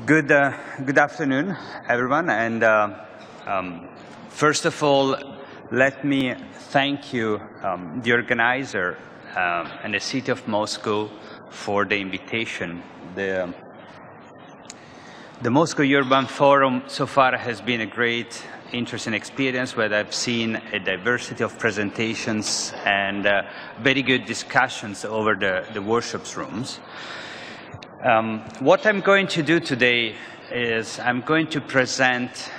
Good afternoon, everyone. And first of all, let me thank you, the organizer and the City of Moscow, for the invitation. The Moscow Urban Forum so far has been a great, interesting experience where I've seen a diversity of presentations and very good discussions over the workshops rooms. What I'm going to do today is I'm going to present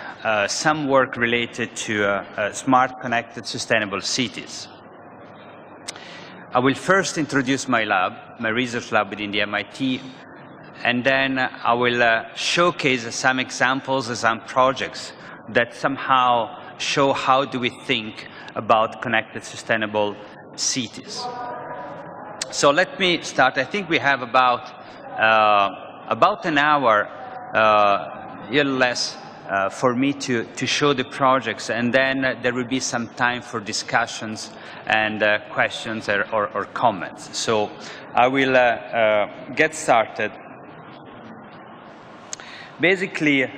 some work related to smart, connected, sustainable cities. I will first introduce my lab, my research lab within the MIT, and then I will showcase some examples of some projects that somehow show how do we think about connected, sustainable cities. So let me start. I think we have about an hour, a little less, for me to show the projects, and then there will be some time for discussions and questions or comments. So I will get started. Basically,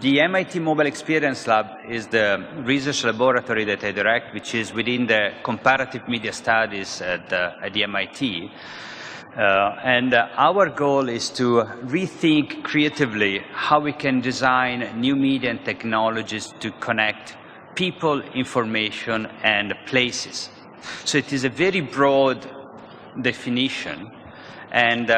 the MIT Mobile Experience Lab is the research laboratory that I direct, which is within the comparative media studies at the MIT. And our goal is to rethink creatively how we can design new media and technologies to connect people, information, and places. So it is a very broad definition. And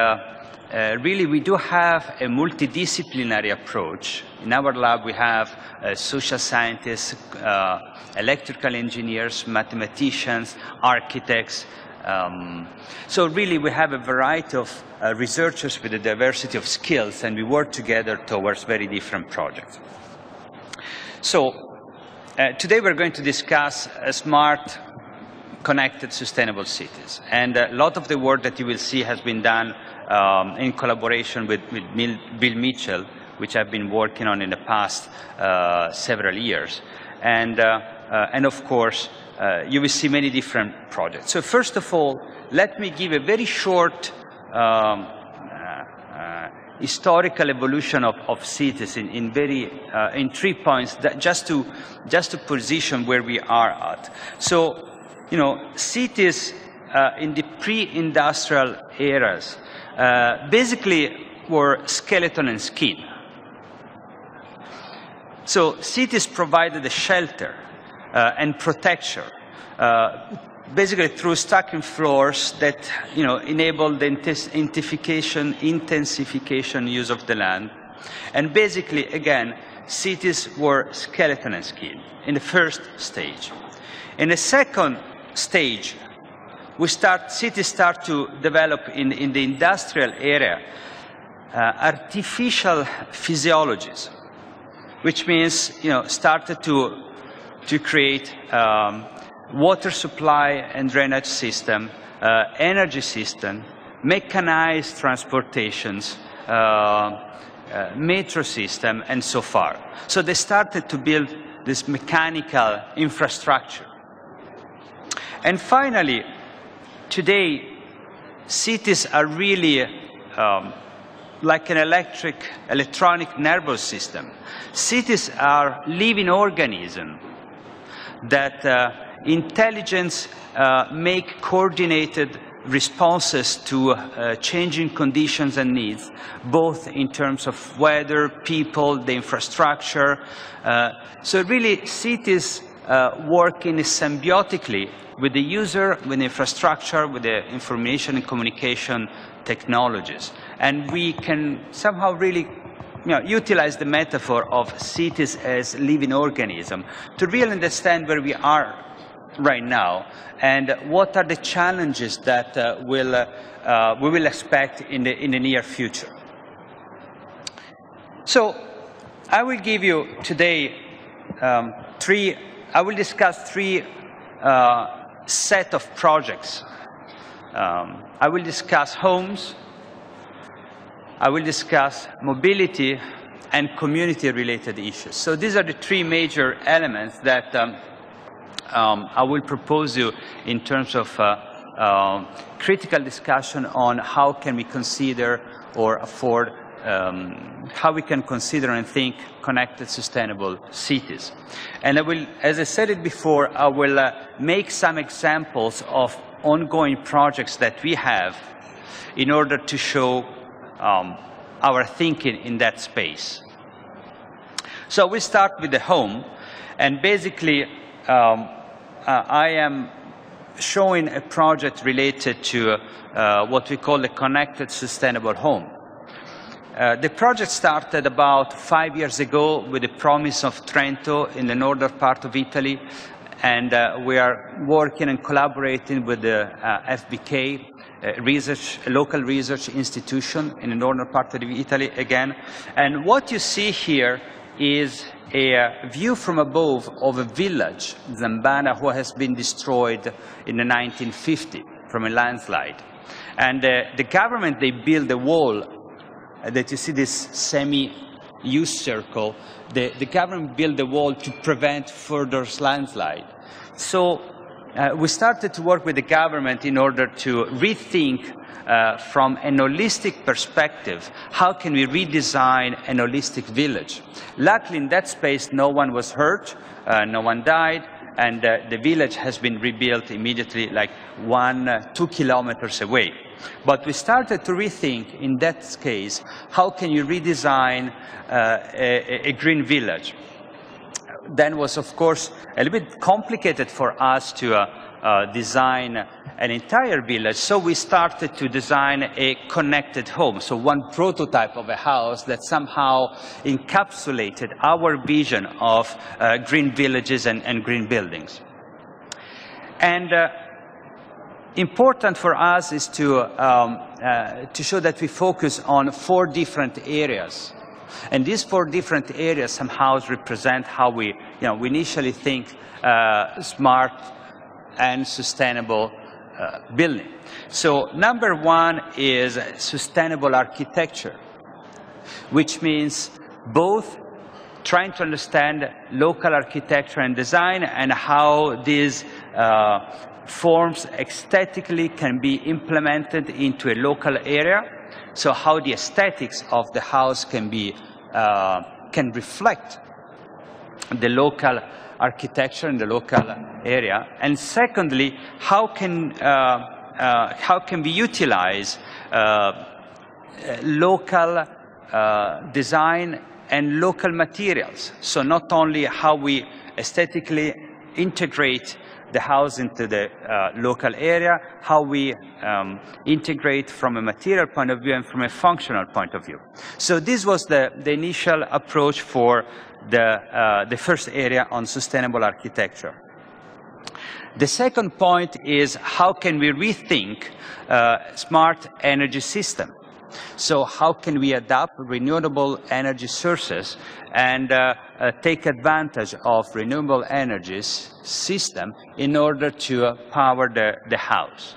really, we do have a multidisciplinary approach. In our lab, we have social scientists, electrical engineers, mathematicians, architects. So really, we have a variety of researchers with a diversity of skills, and we work together towards very different projects. So today we're going to discuss smart, connected, sustainable cities. And a lot of the work that you will see has been done in collaboration with Bill Mitchell, which I've been working on in the past several years. And of course, you will see many different projects. So first of all, let me give a very short historical evolution of cities in 3 points, that just to position where we are at. So, you know, cities in the pre-industrial eras basically were skeleton and skin. So cities provided a shelter and protection, basically through stocking floors that, you know, enabled the intensification use of the land. And basically, again, cities were skeleton and skin in the first stage. In the second stage, cities start to develop in the industrial area artificial physiologies, which means, you know, started to create water supply and drainage system, energy system, mechanized transportations, metro system, and so far. So they started to build this mechanical infrastructure. And finally, today, cities are really like an electronic nervous system. Cities are living organisms that intelligence make coordinated responses to changing conditions and needs, both in terms of weather, people, the infrastructure. So really, cities work symbiotically with the user, with the infrastructure, with the information and communication technologies. And we can somehow really, you know, utilize the metaphor of cities as living organisms to really understand where we are right now and what are the challenges that we will expect in the near future. So I will give you today I will discuss three set of projects. I will discuss homes, I will discuss mobility, and community-related issues. So these are the three major elements that I will propose you in terms of critical discussion on how can we consider or afford how we can consider and think connected, sustainable cities. And I will, as I said it before, I will make some examples of ongoing projects that we have in order to show our thinking in that space. So we start with the home, and basically I am showing a project related to what we call the connected sustainable home. The project started about 5 years ago with the promise of Trento in the northern part of Italy, and we are working and collaborating with the F.B.K. A local research institution in the northern part of Italy again. And what you see here is a view from above of a village, Zambana, who has been destroyed in the 1950s from a landslide. And the government, they built a wall that you see this semi-U circle. The government built a wall to prevent further landslide. So we started to work with the government in order to rethink from an holistic perspective, how can we redesign an holistic village? Luckily, in that space, no one was hurt, no one died, and the village has been rebuilt immediately, like 2 kilometers away. But we started to rethink, in that case, how can you redesign a green village? Then was, of course, a little bit complicated for us to design an entire village, so we started to design a connected home. So one prototype of a house that somehow encapsulated our vision of green villages and green buildings. And important for us is to show that we focus on 4 different areas. And these 4 different areas somehow represent how we initially think smart and sustainable building. So number 1 is sustainable architecture, which means both trying to understand local architecture and design and how these forms aesthetically can be implemented into a local area. So how the aesthetics of the house can reflect the local architecture in the local area. And secondly, how can we utilize local design and local materials? So not only how we aesthetically integrate the house into the local area, how we integrate from a material point of view and from a functional point of view. So this was the initial approach for the first area on sustainable architecture. The second point is how can we rethink smart energy system? So how can we adapt renewable energy sources and take advantage of renewable energies system in order to power the house?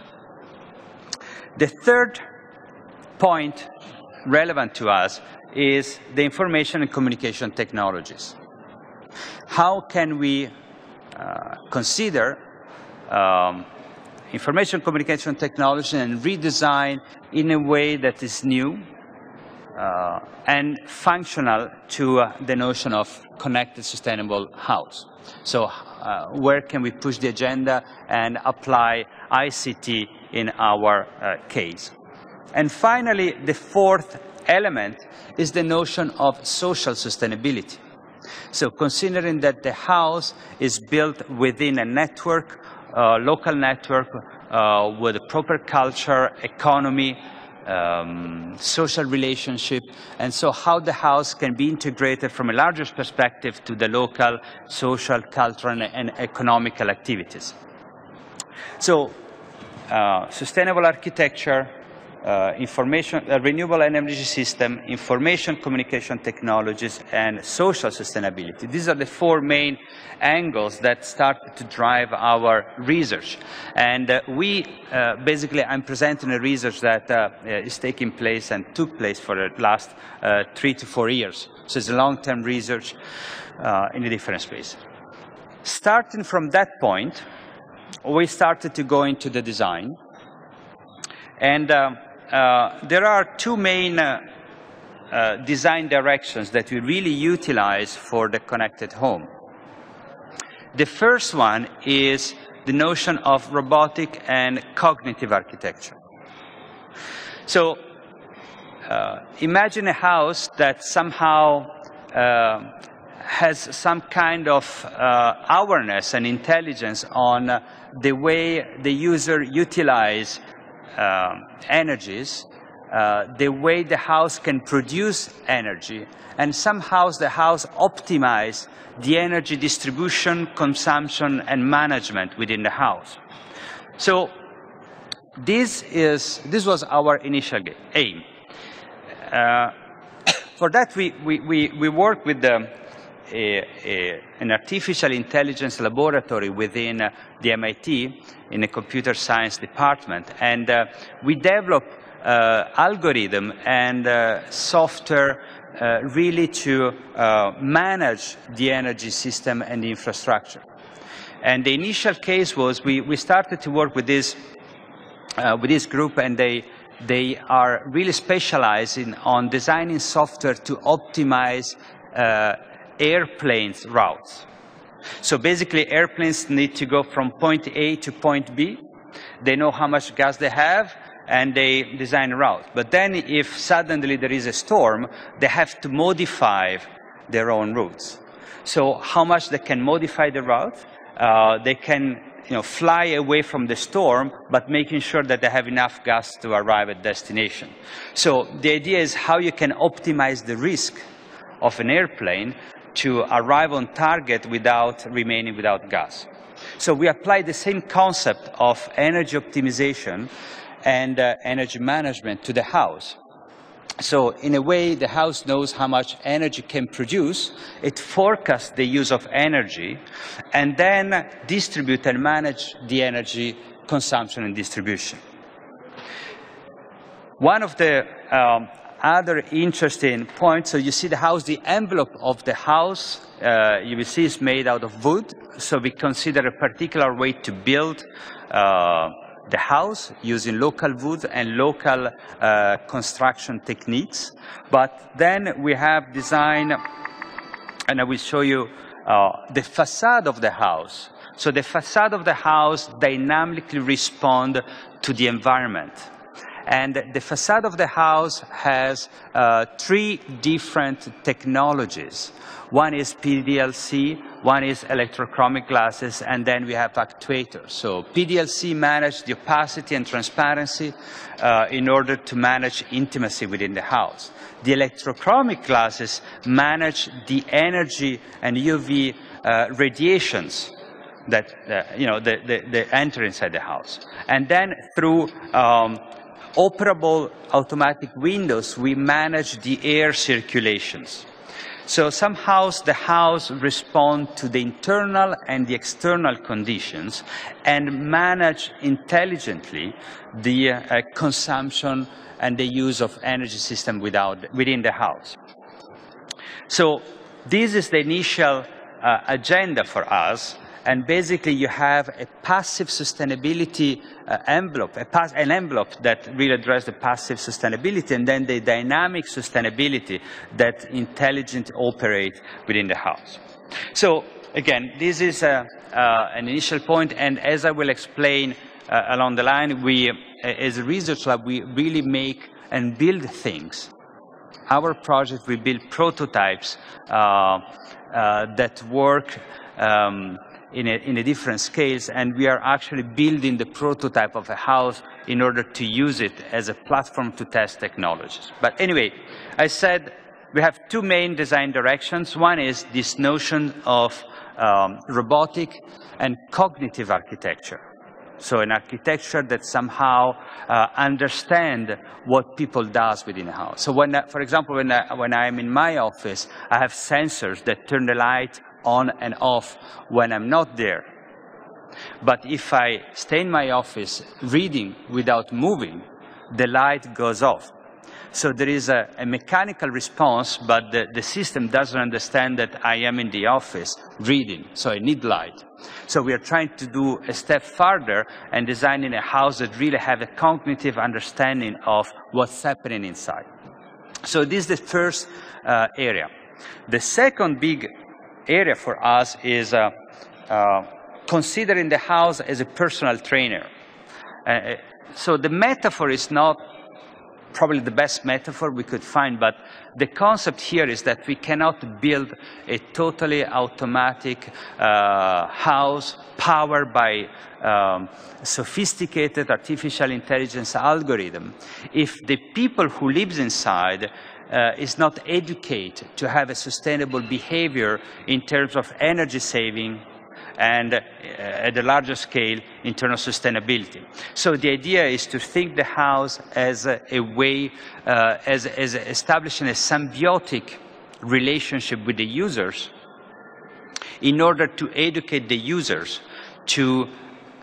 The third point relevant to us is the information and communication technologies. How can we consider information communication technology and redesign in a way that is new and functional to the notion of connected sustainable house? So where can we push the agenda and apply ICT in our case? And finally, the fourth element is the notion of social sustainability. So considering that the house is built within a network, local network with a proper culture, economy, social relationship, and so how the house can be integrated from a larger perspective to the local social, cultural, and economical activities. So sustainable architecture, renewable energy system, information communication technologies, and social sustainability. These are the 4 main angles that started to drive our research. And basically, I'm presenting a research that is taking place and took place for the last 3 to 4 years. So it's a long-term research in a different space. Starting from that point, we started to go into the design. And there are 2 main design directions that we really utilize for the connected home. The first one is the notion of robotic and cognitive architecture. So imagine a house that somehow has some kind of awareness and intelligence on the way the user utilize energies, the way the house can produce energy, and somehow the house optimize the energy distribution, consumption, and management within the house. So this was our initial aim. For that, we work with an artificial intelligence laboratory within the MIT in the computer science department, and we develop algorithm and software really to manage the energy system and the infrastructure. And the initial case was we started to work with this group, and they are really specializing on designing software to optimize airplanes routes. So basically, airplanes need to go from point A to point B. They know how much gas they have, and they design a route. But then if suddenly there is a storm, they have to modify their own routes. So how much they can modify the route? They can fly away from the storm, but making sure that they have enough gas to arrive at destination. So the idea is how you can optimize the risk of an airplane to arrive on target without remaining without gas. So we apply the same concept of energy optimization and energy management to the house. So in a way, the house knows how much energy can produce. It forecasts the use of energy, and then distribute and manage the energy consumption and distribution. One of the other interesting points, so you see the house, the envelope of the house, you will see is made out of wood. So we consider a particular way to build the house using local wood and local construction techniques. But then we have design, and I will show you the facade of the house. So the facade of the house dynamically responds to the environment. And the facade of the house has 3 different technologies. One is PDLC, one is electrochromic glasses, and then we have actuators. So PDLC manages the opacity and transparency in order to manage intimacy within the house. The electrochromic glasses manage the energy and UV radiations that they enter inside the house. And then through operable automatic windows, we manage the air circulations. So somehow the house responds to the internal and the external conditions and manage intelligently the consumption and the use of energy system within the house. So this is the initial agenda for us. And basically, you have a passive sustainability envelope, an envelope that really addresses the passive sustainability, and then the dynamic sustainability that intelligently operates within the house. So again, this is an initial point, and as I will explain along the line, we, as a research lab, we really make and build things. Our project, we build prototypes that work in a different scales, and we are actually building the prototype of a house in order to use it as a platform to test technologies. But anyway, I said we have 2 main design directions. One is this notion of robotic and cognitive architecture. So an architecture that somehow understands what people does within a house. So for example, when I'm in my office, I have sensors that turn the light on and off when I'm not there. But if I stay in my office reading without moving, the light goes off. So there is a mechanical response, but the system doesn't understand that I am in the office reading, so I need light. So we are trying to do a step further and designing a house that really has a cognitive understanding of what's happening inside. So this is the first area. The second big area for us is considering the house as a personal trainer. So the metaphor is not probably the best metaphor we could find, but the concept here is that we cannot build a totally automatic house powered by sophisticated artificial intelligence algorithm if the people who live inside is not educated to have a sustainable behavior in terms of energy saving and at a larger scale, internal sustainability. So the idea is to think the house as a way, as establishing a symbiotic relationship with the users in order to educate the users to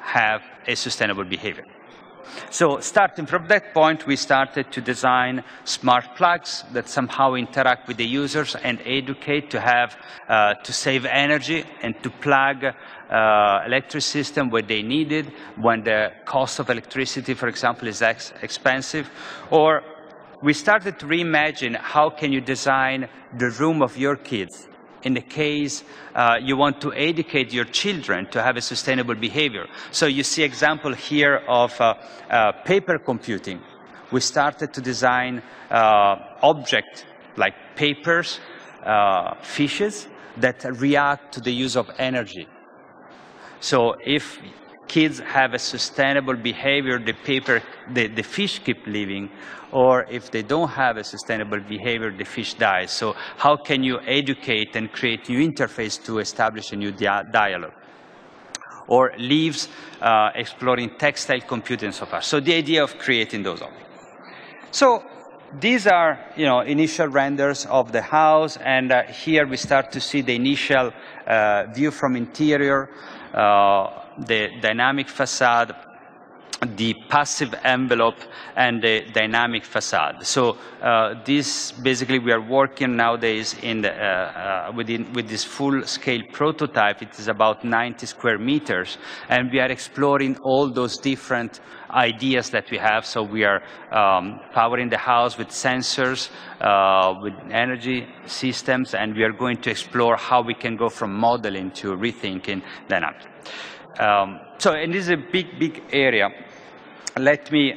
have a sustainable behavior. So starting from that point, we started to design smart plugs that somehow interact with the users and educate to have, to save energy and to plug electric system where they need it, when the cost of electricity, for example, is expensive. Or we started to reimagine how can you design the room of your kids in the case you want to educate your children to have a sustainable behavior. So you see example here of paper computing. We started to design objects like papers, fishes that react to the use of energy. So if kids have a sustainable behavior, the fish keep living, or if they don't have a sustainable behavior, the fish dies. So how can you educate and create new interface to establish a new dialogue? Or leaves exploring textile computing so far. So the idea of creating those objects. So these are, initial renders of the house, and here we start to see the initial view from interior, the dynamic facade, the passive envelope, and the dynamic facade. So this basically we are working nowadays in the, with this full-scale prototype. It is about 90 square meters, and we are exploring all those different ideas that we have. So we are powering the house with sensors, with energy systems, and we are going to explore how we can go from modeling to rethinking dynamics. And this is a big area. Let me,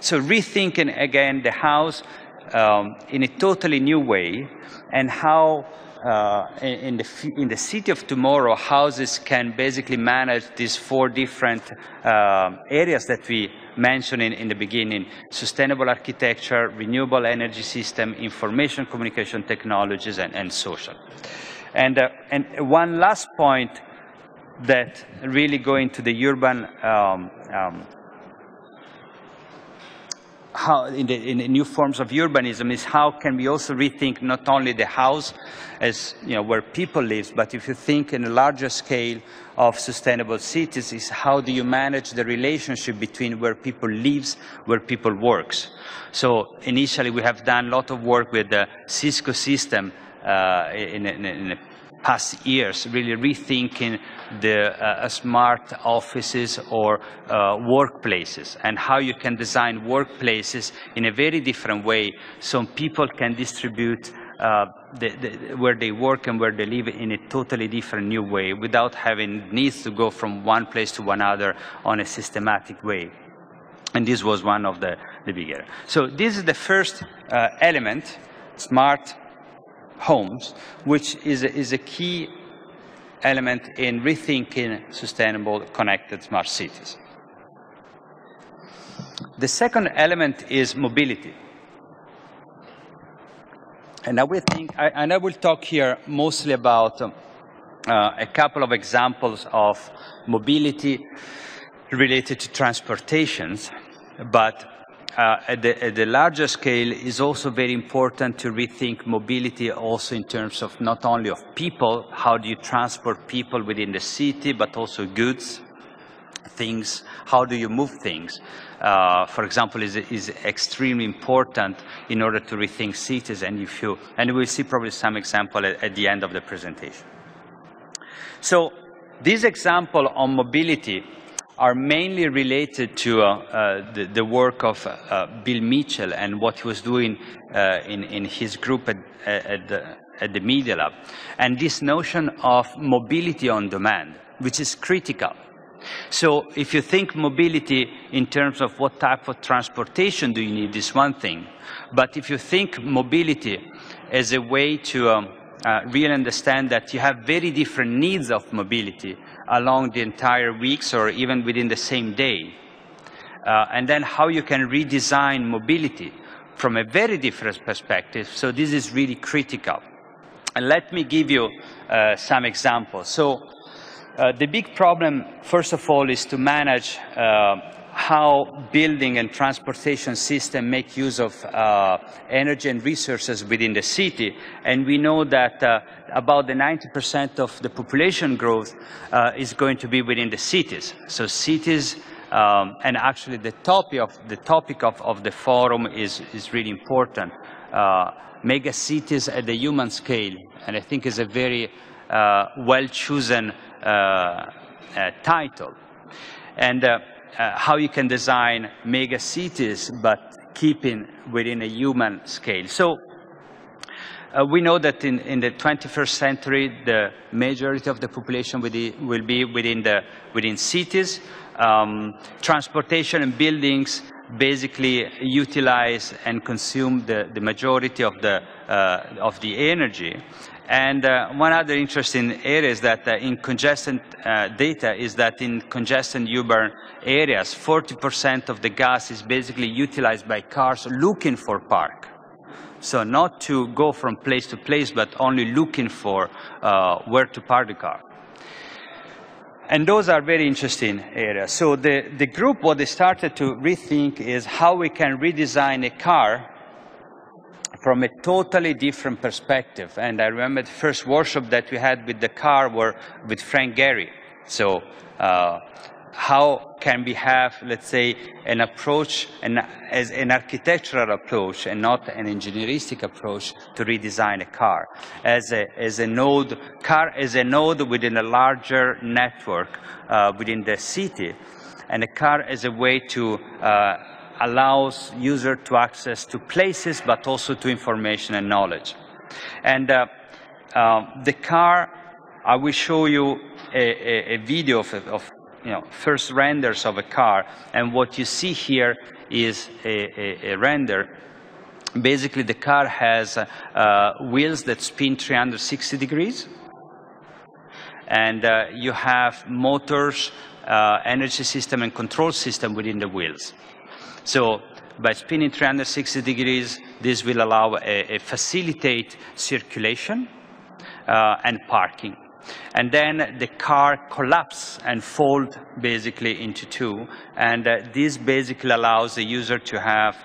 so rethinking again the house in a totally new way, and how in the city of tomorrow, houses can basically manage these 4 different areas that we mentioned in the beginning: sustainable architecture, renewable energy system, information communication technologies, and social. And one last point that really go into the urban, how in the new forms of urbanism is how can we also rethink not only the house as where people live, but if you think in a larger scale of sustainable cities, is how do you manage the relationship between where people live, where people works. So initially we have done a lot of work with the Cisco system in the past years, really rethinking the smart offices or workplaces, and how you can design workplaces in a very different way so people can distribute where they work and where they live in a totally different new way without having needs to go from one place to another on a systematic way. And this was one of the bigger. So this is the first element, smart homes, which is a key element in rethinking sustainable, connected, smart cities. The second element is mobility. And I will talk here mostly about a couple of examples of mobility related to transportations, but at the larger scale is also very important to rethink mobility also in terms of not only of people, how do you transport people within the city, but also goods, things, how do you move things. For example, is extremely important in order to rethink cities, and we'll see probably some example at the end of the presentation. So this example on mobility are mainly related to the work of Bill Mitchell and what he was doing in his group at the Media Lab. And this notion of mobility on demand, which is critical. So if you think mobility in terms of what type of transportation do you need, is one thing. But if you think mobility as a way to really understand that you have very different needs of mobility along the entire weeks or even within the same day, and then how you can redesign mobility from a very different perspective, so this is really critical. And let me give you some examples. So the big problem, first of all, is to manage how building and transportation systems make use of energy and resources within the city. And we know that about the 90% of the population growth is going to be within the cities. So cities, and actually the topic of the forum is really important. Mega cities at the human scale, and I think is a very well-chosen title. And how you can design mega cities, but keeping within a human scale. So we know that in the 21st century, the majority of the population will be within cities. Transportation and buildings basically utilize and consume the majority of the energy. And one other interesting area is that in congested data is that in congested urban areas, 40% of the gas is basically utilized by cars looking for park. So not to go from place to place, but only looking for where to park the car. And those are very interesting areas. So the group, what they started to rethink is how we can redesign a car from a totally different perspective. And I remember the first workshop that we had with the car were with Frank Gehry. So how can we have, let's say, an approach, as an architectural approach and not an engineeristic approach to redesign a car as a node, within a larger network within the city, and a car as a way to allows user to access to places, but also to information and knowledge. And the car, I will show you a video of first renders of a car, and what you see here is a render. Basically, the car has wheels that spin 360 degrees, and you have motors, energy system, and control system within the wheels. So by spinning 360 degrees, this will allow facilitate circulation and parking. And then the car collapses and folds basically into two. And this basically allows the user to have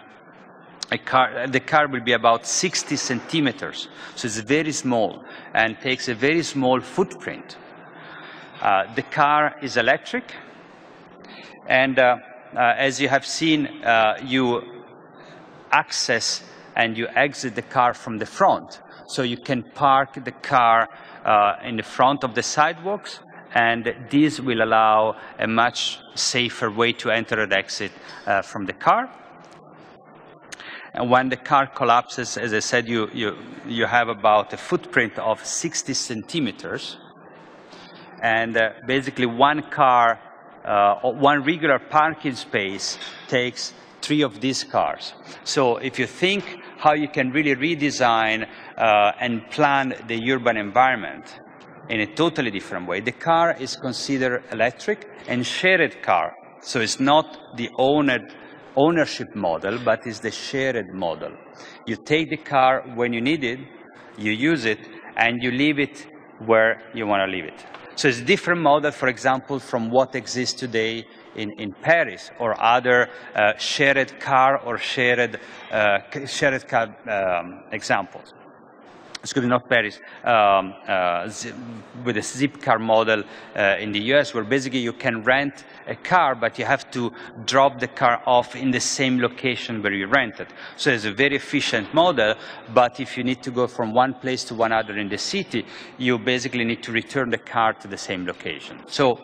a car. The car will be about 60 centimeters. So it's very small and takes a very small footprint. The car is electric. And as you have seen, you access and you exit the car from the front. So you can park the car in the front of the sidewalks, and this will allow a much safer way to enter and exit from the car. And when the car collapses, as I said, you have about a footprint of 60 centimeters. And basically one car, one regular parking space takes 3 of these cars. So if you think how you can really redesign and plan the urban environment in a totally different way, the car is considered electric and shared car. So it's not the ownership model, but it's the shared model. You take the car when you need it, you use it, and you leave it where you want to leave it. So it's a different model, for example, from what exists today in Paris or other shared car or shared car examples. Excuse me, not Paris, with a zip car model in the US, where basically you can rent a car, but you have to drop the car off in the same location where you rent it. So it's a very efficient model, but if you need to go from one place to another in the city, you basically need to return the car to the same location. So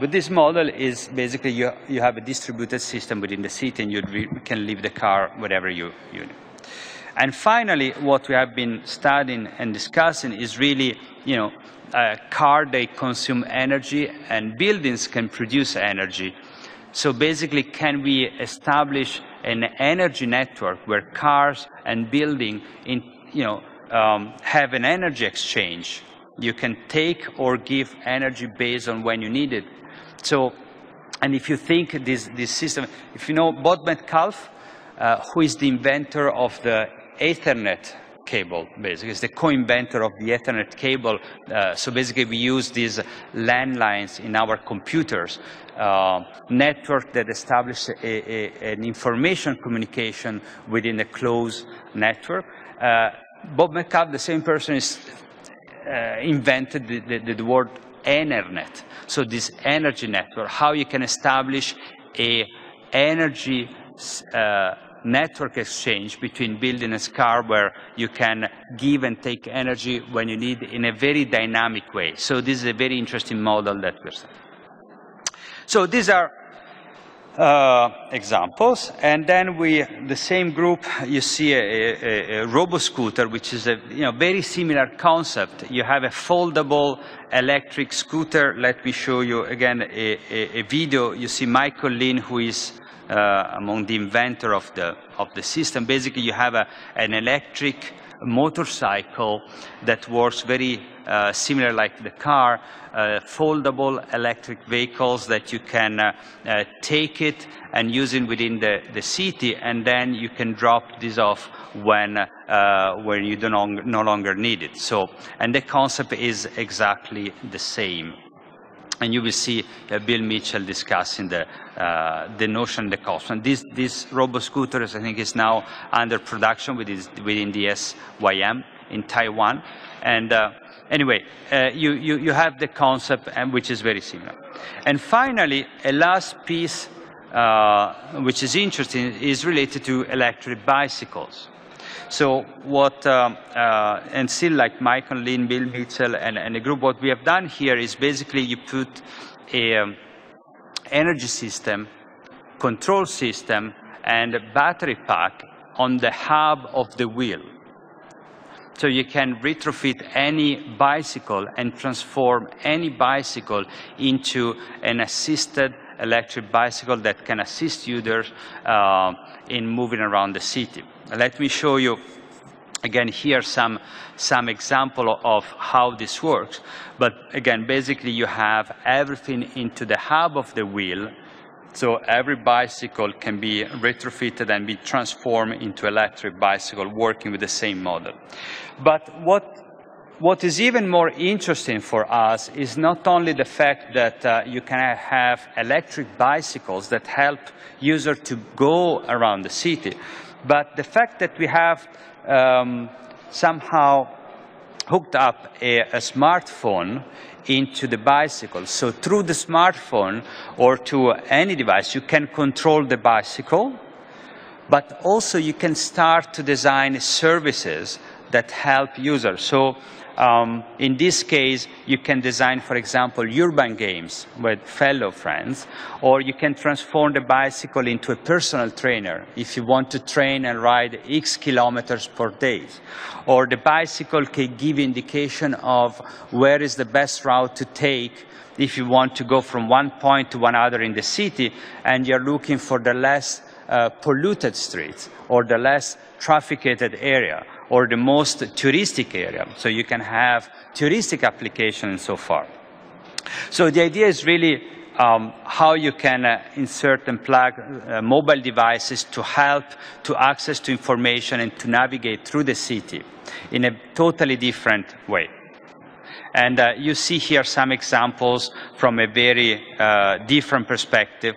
with this model is basically you have a distributed system within the city, and you can leave the car wherever you need. And finally, what we have been studying and discussing is really, cars, they consume energy, and buildings can produce energy. So basically, can we establish an energy network where cars and building have an energy exchange? You can take or give energy based on when you need it. So, and if you think this system, if you know Bob Metcalfe, who is the inventor of the Ethernet cable, basically, is the co-inventor of the Ethernet cable. So basically, we use these landlines in our computers, network that establish an information communication within a closed network. Bob Metcalfe, the same person, invented the word Enernet. So this energy network, how you can establish a energy network exchange between building and car, where you can give and take energy when you need in a very dynamic way. So this is a very interesting model that we're studying. So these are examples, and then the same group, you see a robo-scooter, which is a very similar concept. You have a foldable electric scooter. Let me show you again a video. You see Michael Lin, who is among the inventor of the system. Basically, you have an electric motorcycle that works very similar like the car, foldable electric vehicles that you can take it and use it within the city, and then you can drop this off when you no longer need it. So, and the concept is exactly the same. And you will see Bill Mitchell discussing the notion, the cost. And this robo-scooters, I think, is now under production within the SYM in Taiwan. And anyway, you have the concept, which is very similar. And finally, a last piece, which is interesting, is related to electric bicycles. So what, and still like Michael Lin, Bill Mitchell, and a group, what we have done here is basically you put a energy system, control system, and a battery pack on the hub of the wheel. So you can retrofit any bicycle and transform any bicycle into an assisted electric bicycle that can assist users in moving around the city. Let me show you again here some example of how this works. But again, basically you have everything into the hub of the wheel. So every bicycle can be retrofitted and be transformed into electric bicycle working with the same model. But what is even more interesting for us is not only the fact that you can have electric bicycles that help users to go around the city, but the fact that we have somehow hooked up a smartphone into the bicycle. So through the smartphone or to any device, you can control the bicycle, but also you can start to design services that help users. So in this case, you can design, for example, urban games with fellow friends, or you can transform the bicycle into a personal trainer if you want to train and ride X kilometers per day. Or the bicycle can give indication of where is the best route to take if you want to go from one point to another in the city, and you're looking for the less polluted streets or the less trafficked area, or the most touristic area. So you can have touristic application and so forth. So the idea is really how you can insert and plug mobile devices to help to access to information and to navigate through the city in a totally different way. And you see here some examples from a very different perspective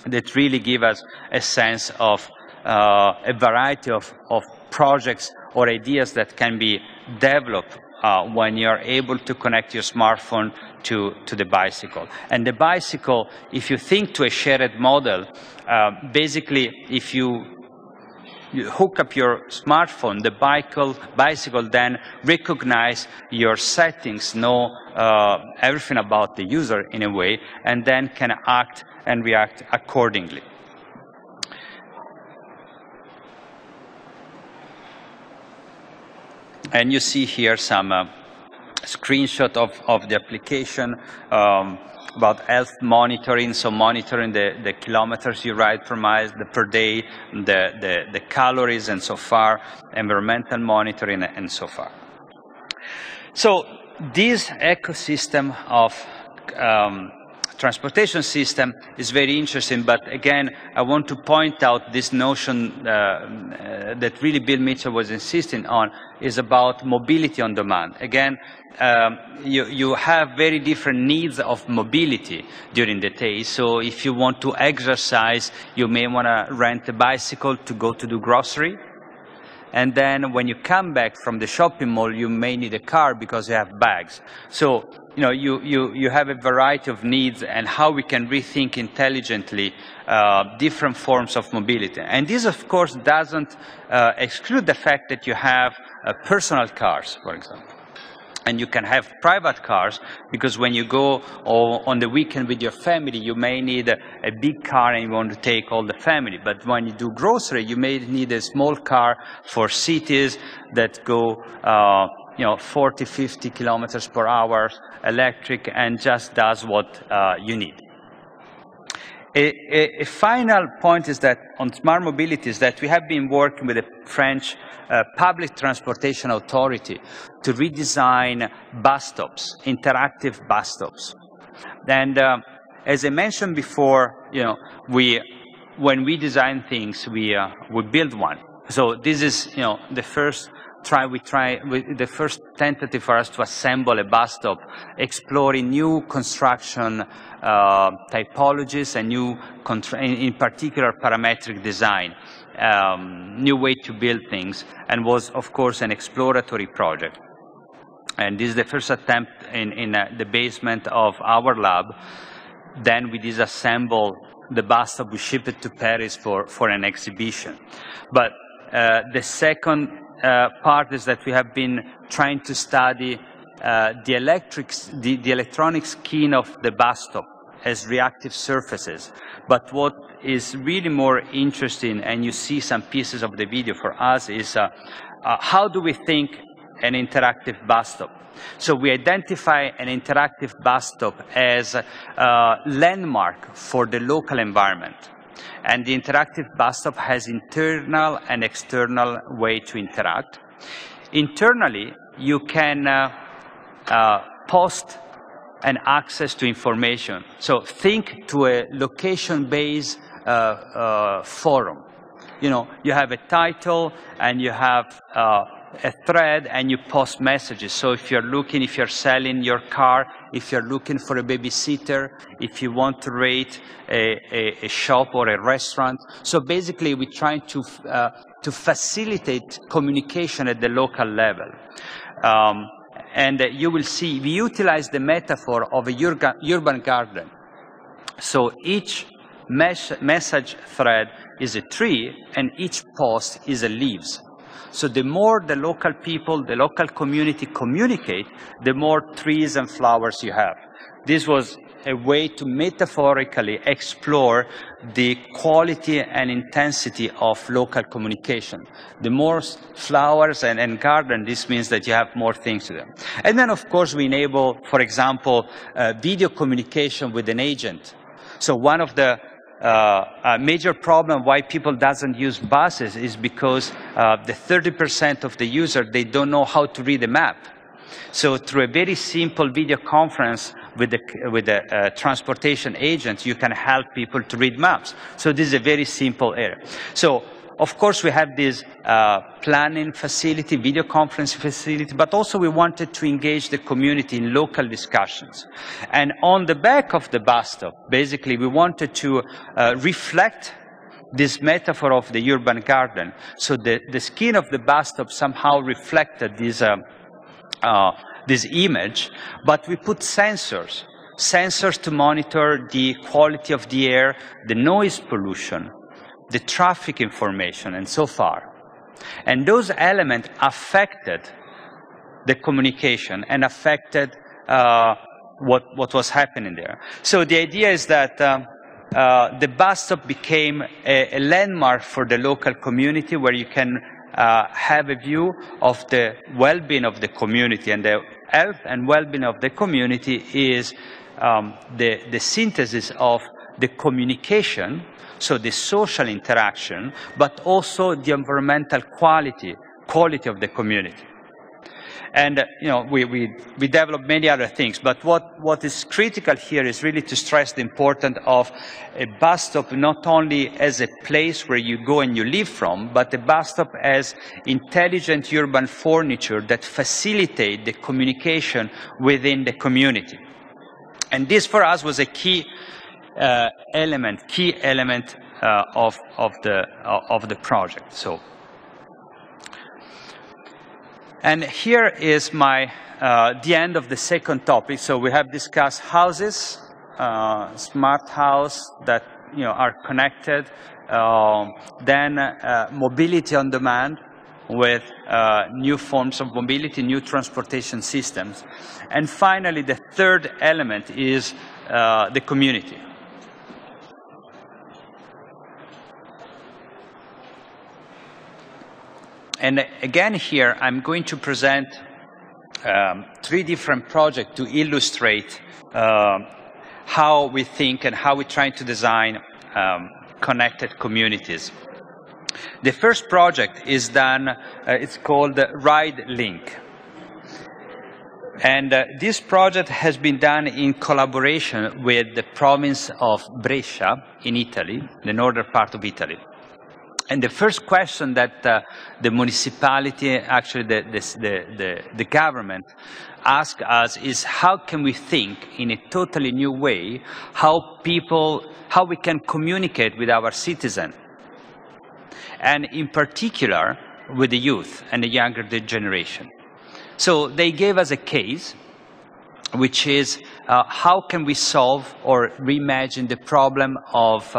that really give us a sense of a variety of projects or ideas that can be developed when you're able to connect your smartphone to the bicycle. And the bicycle, if you think to a shared model, basically if you you hook up your smartphone, the bicycle then recognize your settings, know everything about the user in a way, and then can act and react accordingly. And you see here some screenshot of the application about health monitoring, so monitoring the kilometers you ride per mile, per day, the calories and so far, environmental monitoring and so far. So this ecosystem of transportation system is very interesting, but again, I want to point out this notion that really Bill Mitchell was insisting on is about mobility on demand. Again, you have very different needs of mobility during the day. So if you want to exercise, you may want to rent a bicycle to go to do grocery. And then when you come back from the shopping mall, you may need a car because you have bags. So, you know, you have a variety of needs and how we can rethink intelligently different forms of mobility. And this, of course, doesn't exclude the fact that you have personal cars, for example. And you can have private cars, because when you go on the weekend with your family, you may need a big car and you want to take all the family. But when you do grocery, you may need a small car for cities that go 40, 50 kilometers per hour, electric, and just does what you need. A final point is that on smart mobility is that we have been working with the French Public Transportation Authority to redesign bus stops, interactive bus stops. And as I mentioned before, when we design things, we build one. So this is the first the first tentative for us to assemble a bus stop, exploring new construction typologies and new, in particular, parametric design, new way to build things, and was, of course, an exploratory project. And this is the first attempt in the basement of our lab. Then we disassemble the bus stop, we ship it to Paris for an exhibition. But the second part is that we have been trying to study the electronic skin of the bus stop as reactive surfaces. But what is really more interesting, and you see some pieces of the video for us, is how do we think an interactive bus stop? So we identify an interactive bus stop as a landmark for the local environment. And the interactive bus stop has internal and external way to interact. Internally, you can post and access to information. So think to a location-based forum. You have a title and you have a thread and you post messages. So if you're selling your car, if you're looking for a babysitter, if you want to rate a shop or a restaurant. So basically, we're trying to facilitate communication at the local level. And you will see, we utilize the metaphor of a urban garden. So each message thread is a tree, and each post is a leaves. So the more the local people, the local community communicate, the more trees and flowers you have. This was a way to metaphorically explore the quality and intensity of local communication. The more flowers and garden, this means that you have more things to do. And then, of course, we enable, for example, video communication with an agent. So one of the major problem why people doesn't use buses is because the 30% of the user, they don't know how to read a map. So through a very simple video conference with the transportation agent, you can help people to read maps. So this is a very simple area. So of course we have this planning facility, video conference facility, but also we wanted to engage the community in local discussions. And on the back of the bus stop, basically we wanted to reflect this metaphor of the urban garden. So the skin of the bus stop somehow reflected this image, but we put sensors to monitor the quality of the air, the noise pollution, the traffic information, and so far. And those elements affected the communication and affected what was happening there. So the idea is that the bus stop became a landmark for the local community where you can have a view of the well-being of the community, and the health and well-being of the community is the synthesis of the communication, so the social interaction, but also the environmental quality of the community. And we develop many other things, but what is critical here is really to stress the importance of a bus stop not only as a place where you go and you live from, but a bus stop as intelligent urban furniture that facilitate the communication within the community. And this for us was a key element of the project. So. And here is the end of the second topic. So we have discussed houses, smart house that are connected, then mobility on demand with new forms of mobility, new transportation systems, and finally the third element is the community. And again here, I'm going to present 3 different projects to illustrate how we think and how we try to design connected communities. The first project is done, it's called Ride Link. And this project has been done in collaboration with the province of Brescia in Italy, the northern part of Italy. And the first question that the municipality, actually the government, asked us is how can we think in a totally new way how we can communicate with our citizens, and in particular with the youth and the younger generation. So they gave us a case, which is how can we solve or reimagine the problem of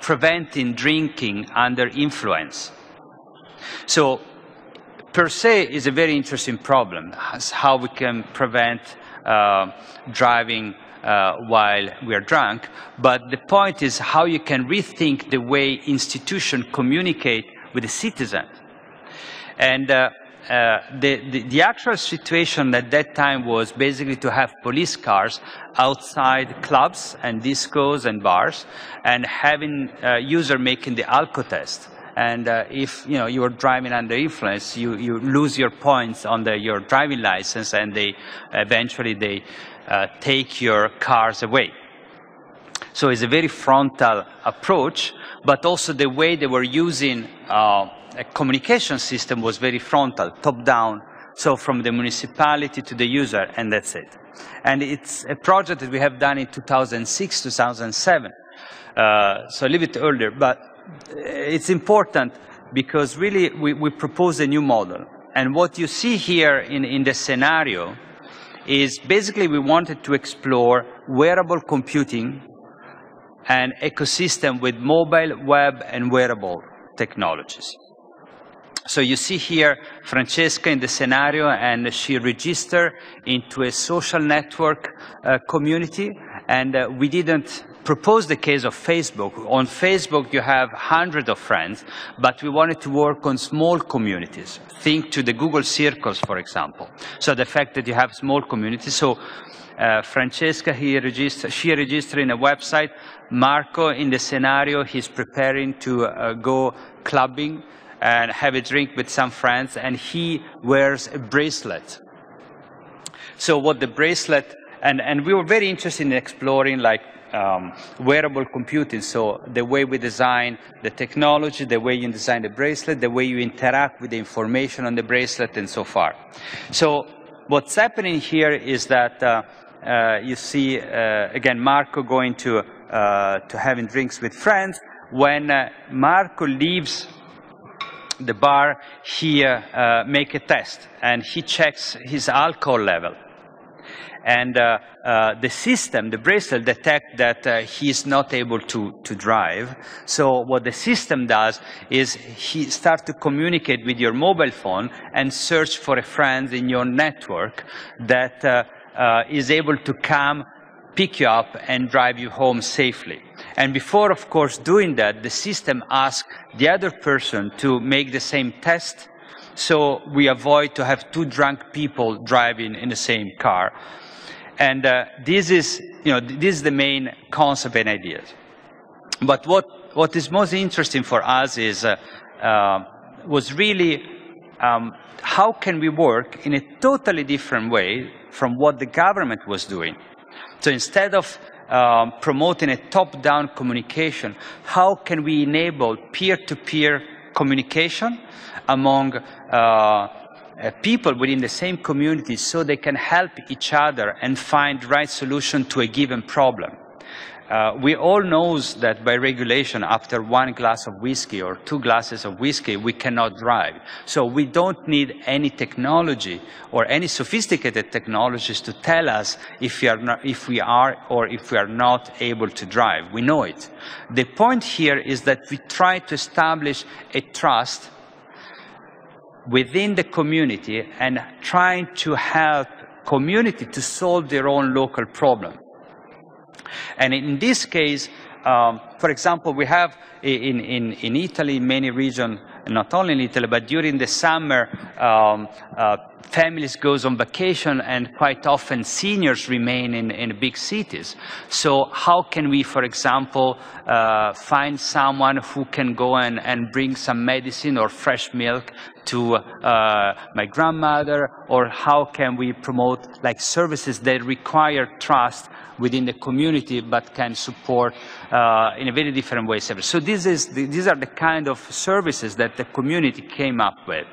preventing drinking under influence. So per se is a very interesting problem, how we can prevent driving while we are drunk, but the point is how you can rethink the way institutions communicate with the citizen. And the actual situation at that time was basically to have police cars outside clubs and discos and bars, and having user making the alco test. And if you are driving under influence, you lose your points on your driving license, and eventually they take your cars away. So it's a very frontal approach, but also the way they were using a communication system was very frontal, top-down, so from the municipality to the user, and that's it. And it's a project that we have done in 2006, 2007, so a little bit earlier, but it's important because really we propose a new model. And what you see here in the scenario is basically we wanted to explore wearable computing and ecosystem with mobile, web, and wearable technologies. So you see here Francesca in the scenario, and she registered into a social network community, and we didn't propose the case of Facebook. On Facebook you have hundreds of friends, but we wanted to work on small communities. Think to the Google Circles, for example. So the fact that you have small communities. So Francesca, she registered in a website. Marco in the scenario, he's preparing to go clubbing and have a drink with some friends, and he wears a bracelet. So what the bracelet, and we were very interested in exploring like wearable computing, so the way we design the technology, the way you design the bracelet, the way you interact with the information on the bracelet, and so far. So what's happening here is that you see, again, Marco going to having drinks with friends. When Marco leaves the bar, he make a test, and he checks his alcohol level. And the system, the bracelet, detects that he's not able to drive. So what the system does is he starts to communicate with your mobile phone and search for a friend in your network that is able to come, pick you up, and drive you home safely. And before, of course, doing that, the system asks the other person to make the same test, so we avoid to have two drunk people driving in the same car. And this is the main concept and idea. But what is most interesting for us is was really how can we work in a totally different way from what the government was doing. So instead of promoting a top-down communication, how can we enable peer-to-peer communication among people within the same community so they can help each other and find the right solution to a given problem? We all know that by regulation, after 1 glass of whiskey or 2 glasses of whiskey, we cannot drive. So we don't need any technology or any sophisticated technologies to tell us if we are not able to drive. We know it. The point here is that we try to establish a trust within the community and trying to help community to solve their own local problem. And in this case, for example, we have in Italy, many regions, not only in Italy, but during the summer, families goes on vacation, and quite often seniors remain in big cities. So how can we, for example, find someone who can go and bring some medicine or fresh milk to my grandmother, or how can we promote like services that require trust within the community but can support in a very different way. So these are the kind of services that the community came up with.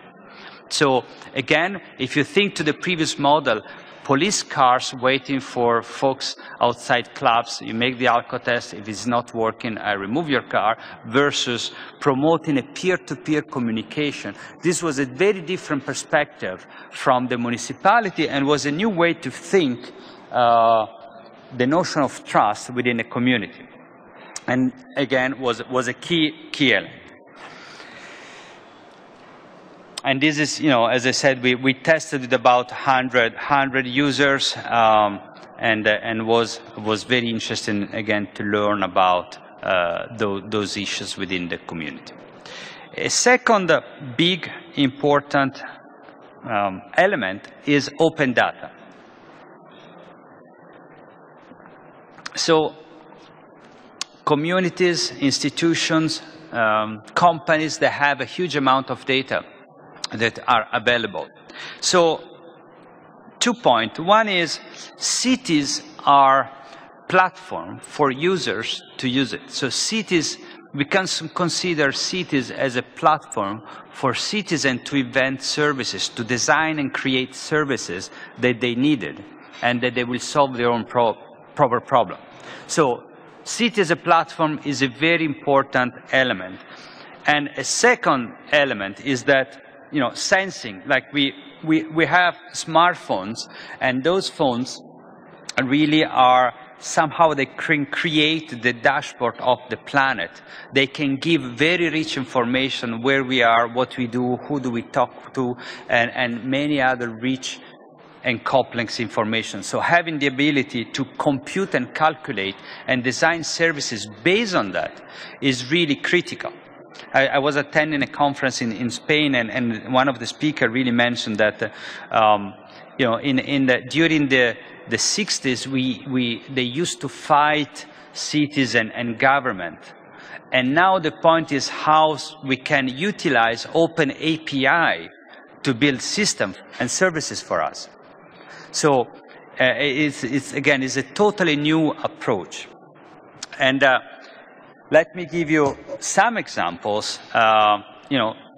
So again, if you think to the previous model, police cars waiting for folks outside clubs, you make the alcohol test, if it's not working, I remove your car, versus promoting a peer-to-peer communication. This was a very different perspective from the municipality and was a new way to think the notion of trust within a community. And again, was a key element. And this is, as I said, we tested with about 100 users, and was very interesting, again, to learn about those issues within the community. A second big, important element is open data. So communities, institutions, companies that have a huge amount of data that are available. So 2 points. One is cities are platform for users to use it. So cities, we can consider cities as a platform for citizens to invent services, to design and create services that they needed and that they will solve their own proper problem. So city as a platform is a very important element. And a second element is that sensing, like we have smartphones, and those phones really are somehow they can create the dashboard of the planet. They can give very rich information where we are, what we do, who do we talk to, and many other rich and complex information. So having the ability to compute and calculate and design services based on that is really critical. I was attending a conference in Spain, and one of the speakers really mentioned that during the 60s, they used to fight cities and government. And now the point is how we can utilize open API to build systems and services for us. So again, it's a totally new approach. And let me give you some examples.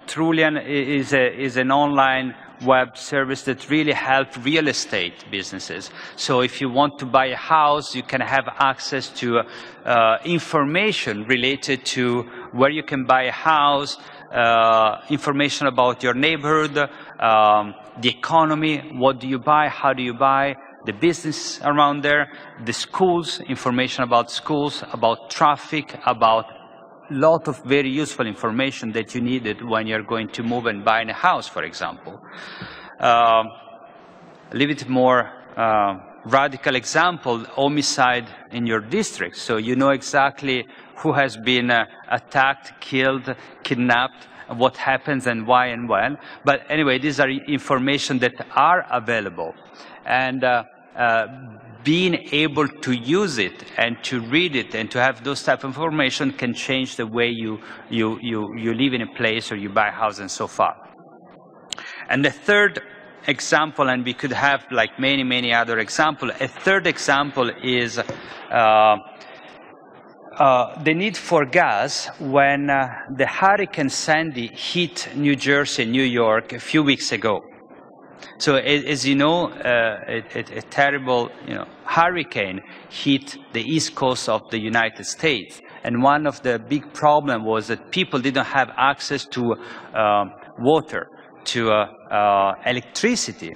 Trulian is an online web service that really helps real estate businesses. So if you want to buy a house, you can have access to information related to where you can buy a house, information about your neighborhood, the economy, what do you buy, how do you buy, the business around there, the schools, information about schools, about traffic, about a lot of very useful information that you needed when you're going to move and buy a house, for example. A little bit more radical example, homicide in your district. So you know exactly who has been attacked, killed, kidnapped, what happens and why and when. But anyway, these are information that are available. And being able to use it and to read it and to have those type of information can change the way you live in a place or you buy a house and so far. And the third example, and we could have like many, many other examples, a third example is the need for gas when the Hurricane Sandy hit New Jersey and New York a few weeks ago. So as you know, a terrible hurricane hit the east coast of the United States. And one of the big problems was that people didn't have access to water, to electricity,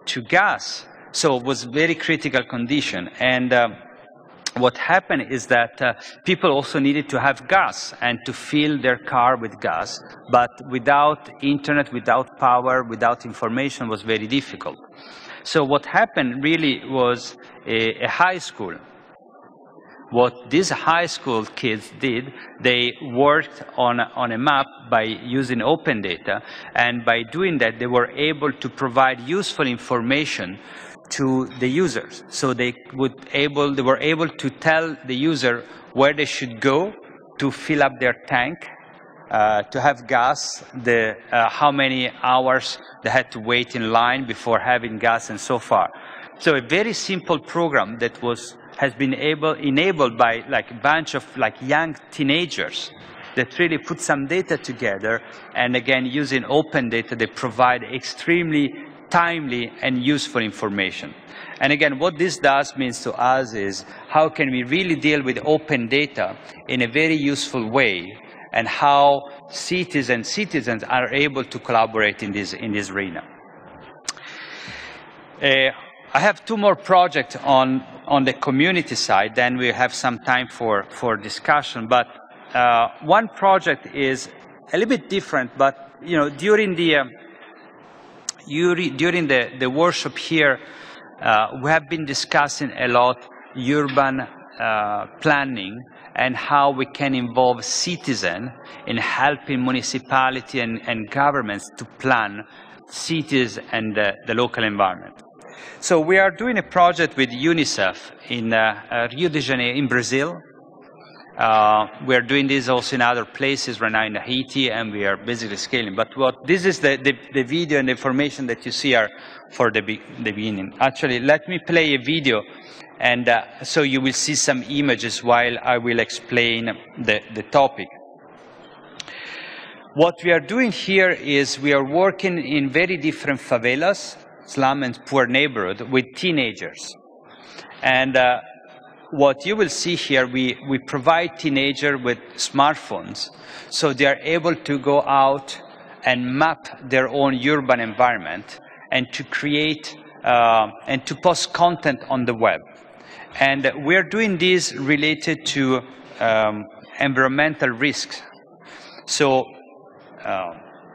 to gas. So it was a very critical condition. And what happened is that people also needed to have gas and to fill their car with gas, but without internet, without power, without information was very difficult. So what happened really was a high school. What these high school kids did, they worked on a map by using open data, and by doing that they were able to provide useful information to the users. So they were able to tell the user where they should go to fill up their tank, to have gas, how many hours they had to wait in line before having gas and so far. So a very simple program that has been enabled by like a bunch of like young teenagers that really put some data together, and again using open data they provide extremely timely and useful information. And again, what this does means to us is how can we really deal with open data in a very useful way, and how cities and citizens are able to collaborate in this arena. I have two more projects on the community side, then we have some time for discussion. But one project is a little bit different, but during the workshop here, we have been discussing a lot urban planning and how we can involve citizens in helping municipality and governments to plan cities and the local environment. So we are doing a project with UNICEF in Rio de Janeiro in Brazil. We are doing this also in other places right now in Haiti, and we are basically scaling. But this is the video and the information that you see are for the beginning. Actually, let me play a video, and so you will see some images while I will explain the topic. What we are doing here is we are working in very different favelas, slum and poor neighborhood with teenagers. And what you will see here, we provide teenagers with smartphones, so they are able to go out and map their own urban environment and to create and to post content on the web. And we are doing this related to environmental risks. So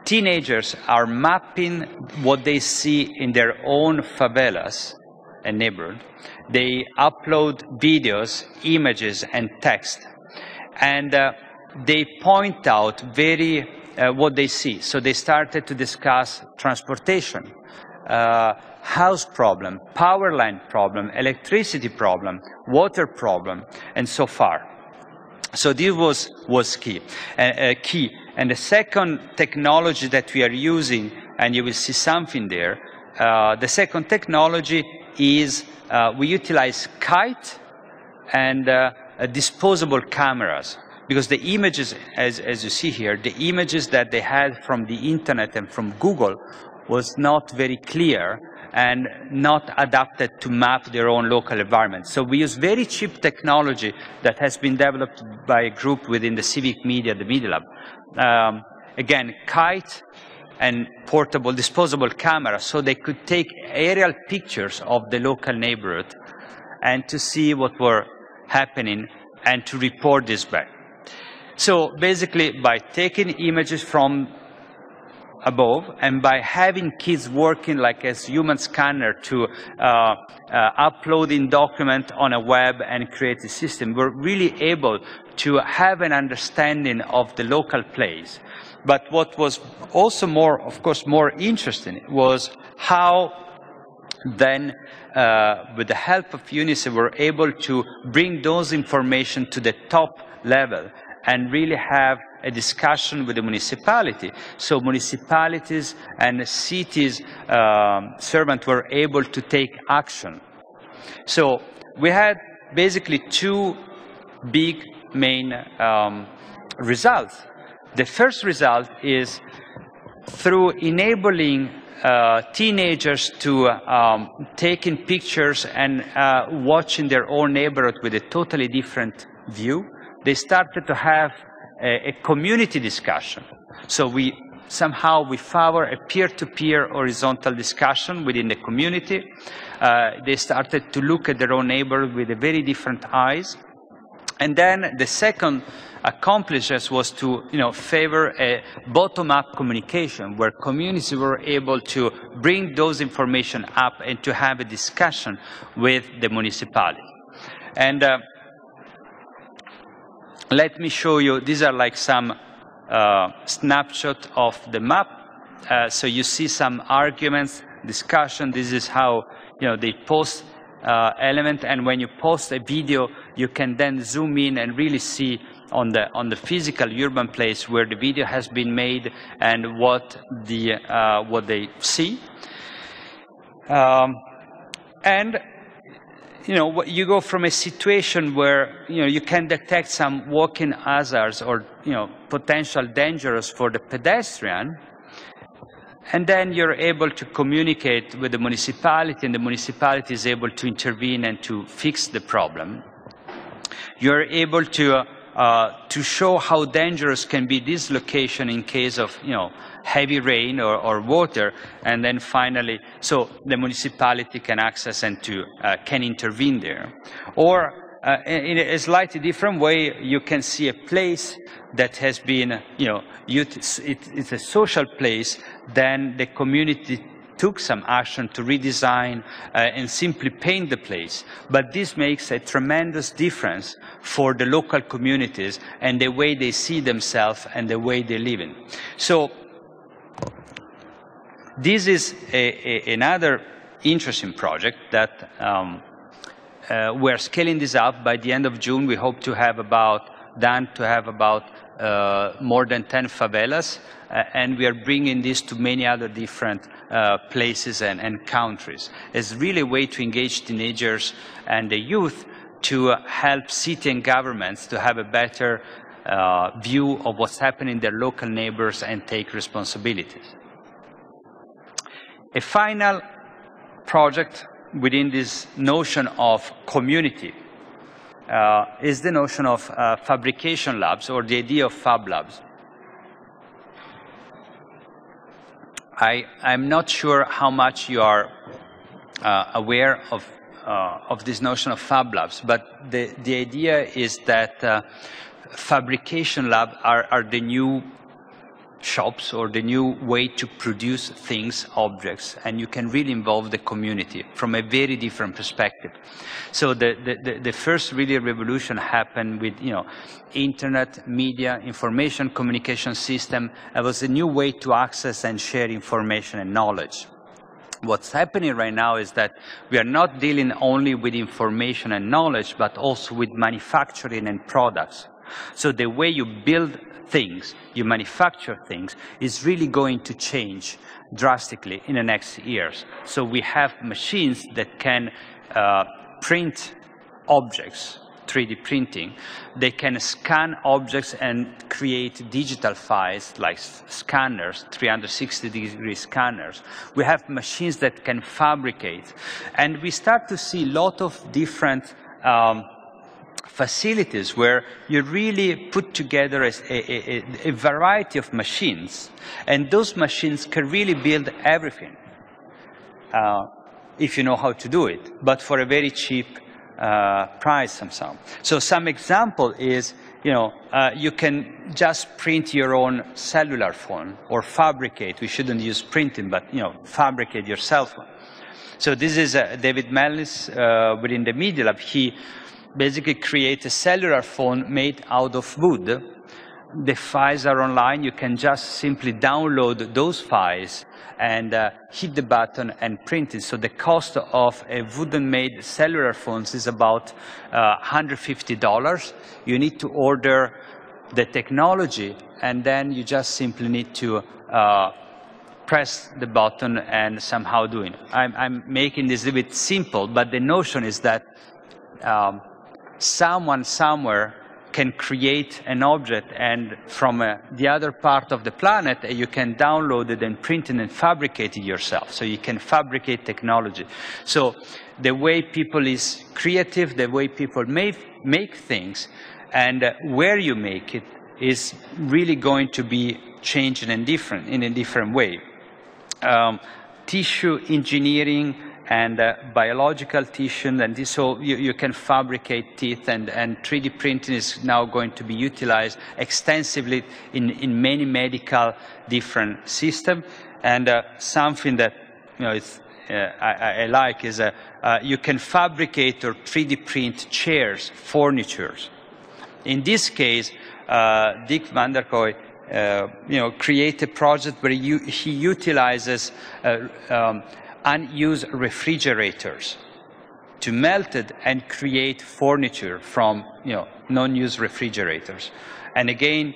teenagers are mapping what they see in their own favelas and neighborhood. They upload videos, images, and text, and they point out what they see. So they started to discuss transportation, house problem, power line problem, electricity problem, water problem, and so far. So this was key. And the second technology that we are using, and you will see something there, the second technology is we utilize kite and disposable cameras, because the images, as you see here, the images that they had from the internet and from Google was not very clear and not adapted to map their own local environment. So we use very cheap technology that has been developed by a group within the civic media, the Media Lab. Again, kite and portable disposable cameras, so they could take aerial pictures of the local neighborhood and to see what were happening and to report this back. So basically, by taking images from above and by having kids working like as human scanner to uploading document on a web and create a system, we're really able to have an understanding of the local place. But what was also more, of course, more interesting was how then, with the help of UNICEF, we're able to bring those information to the top level and really have a discussion with the municipality. So municipalities and cities servants were able to take action. So we had basically two big main results. The first result is through enabling teenagers to taking pictures and watching their own neighborhood with a totally different view, they started to have a community discussion. So we favor a peer-to-peer horizontal discussion within the community. They started to look at their own neighborhood with a very different eyes. And then the second accomplishment was to favor a bottom-up communication where communities were able to bring those information up and to have a discussion with the municipality. And let me show you, these are like some snapshot of the map. So you see some arguments, discussion. This is how they post element, and when you post a video, you can then zoom in and really see on the physical urban place where the video has been made and what they see. And you go from a situation where you can detect some walking hazards or potential dangers for the pedestrian, and then you're able to communicate with the municipality, and the municipality is able to intervene and to fix the problem. You're able to show how dangerous can be this location in case of heavy rain or water, and then finally, so the municipality can access and can intervene there. Or in a slightly different way, you can see a place that has been, it's a social place, then the community took some action to redesign and simply paint the place. But this makes a tremendous difference for the local communities and the way they see themselves and the way they live in. So this is another interesting project that we're scaling this up. By the end of June, we hope to have about more than 10 favelas, and we are bringing this to many other different places and countries. It's really a way to engage teenagers and the youth to help city and governments to have a better view of what's happening in their local neighbors and take responsibilities. A final project within this notion of community is the notion of fabrication labs, or the idea of fab labs. I'm not sure how much you are aware of this notion of fab labs, but the idea is that fabrication labs are the new shops or the new way to produce things, objects, and you can really involve the community from a very different perspective. So the first really revolution happened with internet, media, information communication system. It was a new way to access and share information and knowledge. What's happening right now is that we are not dealing only with information and knowledge, but also with manufacturing and products. So the way you build things, you manufacture things, is really going to change drastically in the next years. So we have machines that can print objects, 3D printing. They can scan objects and create digital files like scanners, 360-degree scanners. We have machines that can fabricate. And we start to see a lot of different facilities where you really put together a variety of machines, and those machines can really build everything if you know how to do it, but for a very cheap price somehow. So some example is, you can just print your own cellular phone or fabricate. We shouldn't use printing, but fabricate your cell phone. So this is David Mellis within the Media Lab. He basically creates a cellular phone made out of wood. The files are online. You can just simply download those files and hit the button and print it. So the cost of a wooden-made cellular phone is about $150. You need to order the technology, and then you just simply need to press the button and somehow do it. I'm making this a bit simple, but the notion is that someone somewhere can create an object, and from the other part of the planet, you can download it and print it and fabricate it yourself. So you can fabricate technology. So the way people is creative, the way people make things, and where you make it is really going to be changed in a different way. Tissue engineering and biological tissue, and this, so you can fabricate teeth, and 3D printing is now going to be utilized extensively in many medical different systems. And something that I like is you can fabricate or 3D print chairs, furnitures. In this case, Dick van der Kooi create a project where he utilizes unused refrigerators to melt it and create furniture from non-used refrigerators. And again,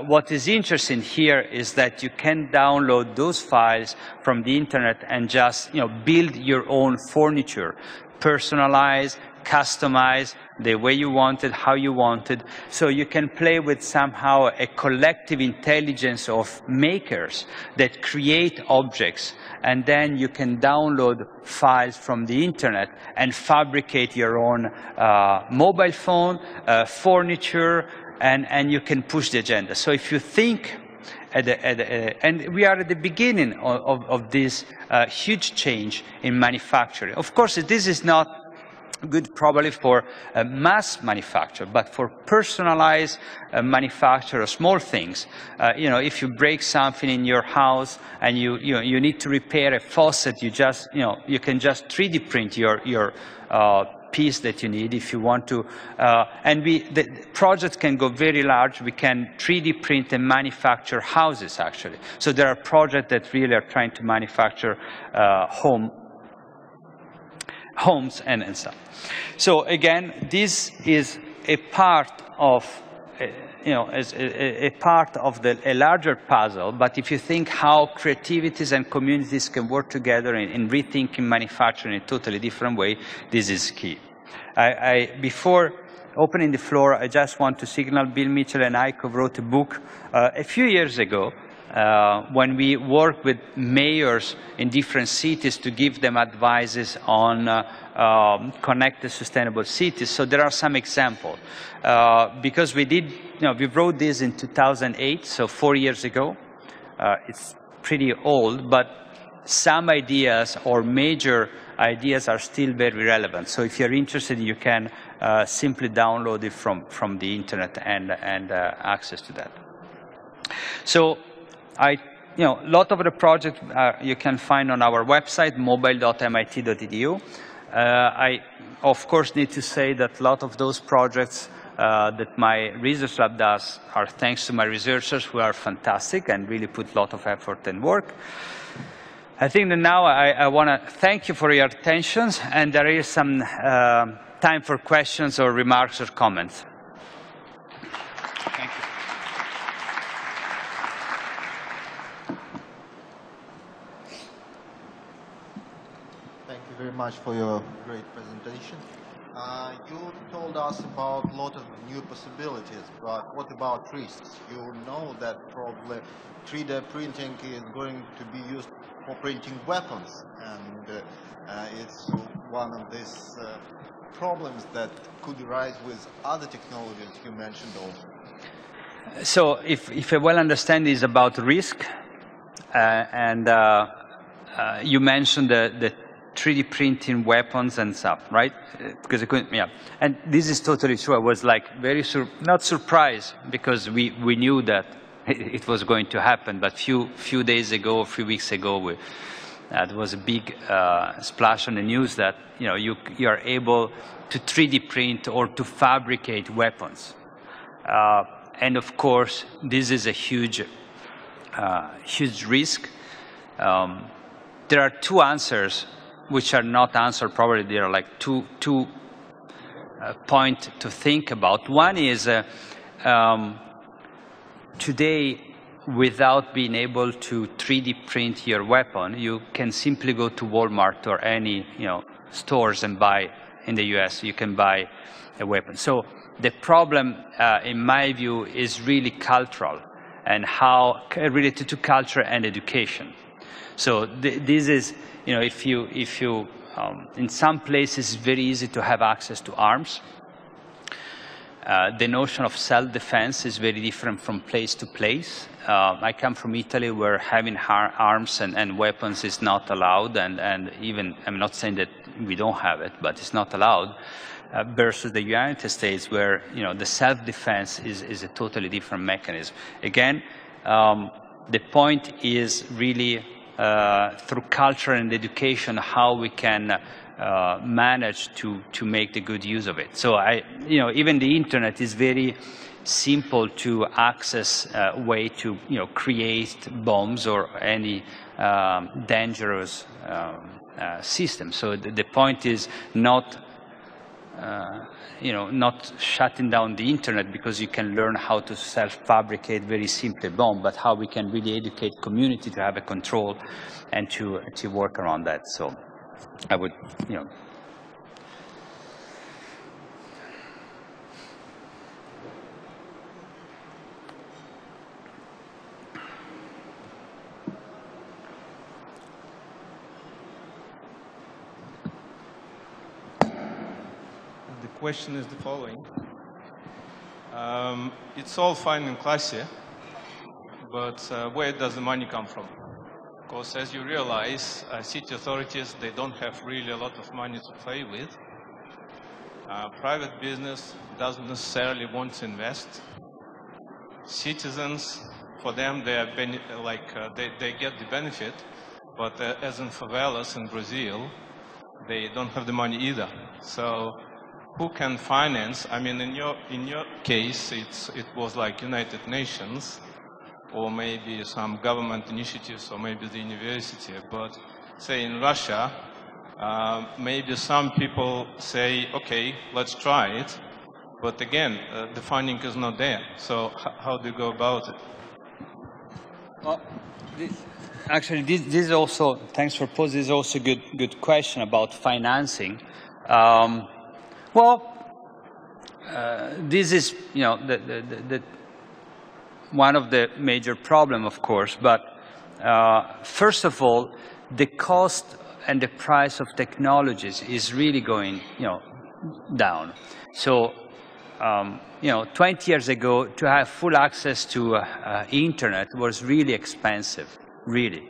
what is interesting here is that you can download those files from the internet and just build your own furniture, personalize, customize the way you want it, how you want it. So you can play with somehow a collective intelligence of makers that create objects, and then you can download files from the internet and fabricate your own mobile phone, furniture, and you can push the agenda. So if you think, and we are at the beginning of this huge change in manufacturing. Of course, this is not good probably for mass manufacture, but for personalized manufacture of small things. If you break something in your house and you need to repair a faucet, you can just 3D print your piece that you need if you want to. And the project can go very large. We can 3D print and manufacture houses, actually. So there are projects that really are trying to manufacture homes and stuff. So again, this is a part of a part of a larger puzzle. But if you think how creativities and communities can work together in rethinking manufacturing in a totally different way, this is key. Before opening the floor, I just want to signal Bill Mitchell and I wrote a book a few years ago when we worked with mayors in different cities to give them advices on connected, sustainable cities. So there are some examples. Because we wrote this in 2008, so 4 years ago. It's pretty old, but some ideas or major ideas are still very relevant. So if you're interested, you can simply download it from the internet and access to that. So a lot of the projects you can find on our website, mobile.mit.edu. I, of course, need to say that a lot of those projects that my research lab does are thanks to my researchers, who are fantastic and really put a lot of effort and work. I think that now I want to thank you for your attention, and there is some time for questions or remarks or comments. Thank you. Thank you very much for your great presentation. You told us about a lot of new possibilities, but what about risks? You know that probably 3D printing is going to be used for printing weapons, and it's one of these problems that could arise with other technologies you mentioned also. So if I well understand, it's about risk, and you mentioned the 3D printing weapons and stuff, right? Because I couldn't, yeah. And this is totally true. I was like very, not surprised, because we knew that it was going to happen. But few days ago, a few weeks ago, there was a big splash on the news that you are able to 3D print or to fabricate weapons. And of course, this is a huge risk. There are two answers which are not answered. Probably there are like two points to think about. One is today, without being able to 3D print your weapon, you can simply go to Walmart or any stores and buy. In the US, you can buy a weapon. So the problem, in my view, is really cultural, and how related to culture and education. So this is, if you in some places it's very easy to have access to arms. The notion of self-defense is very different from place to place. I come from Italy, where having arms and weapons is not allowed, and even, I'm not saying that we don't have it, but it's not allowed, versus the United States, where the self-defense is a totally different mechanism. Again, the point is really through culture and education how we can manage to make the good use of it. So even the internet is very simple to access way to create bombs or any dangerous system. So the point is not not shutting down the internet because you can learn how to self-fabricate very simple bomb, but how we can really educate community to have a control and to work around that. So I would, The question is the following. It's all fine and classy, but where does the money come from? Because as you realize, city authorities, they don't have really a lot of money to play with. Private business doesn't necessarily want to invest. Citizens, for them, they get the benefit, but as in favelas in Brazil, they don't have the money either. So who can finance? I mean, in your case, it was like United Nations, or maybe some government initiatives, or maybe the university. But say in Russia, maybe some people say, okay, let's try it. But again, the funding is not there. So how do you go about it? Well, actually, this is also, thanks for posing, this is also a good question about financing. This is, one of the major problems, of course, but first of all, the cost and the price of technologies is really going, down. So, 20 years ago, to have full access to internet was really expensive, really.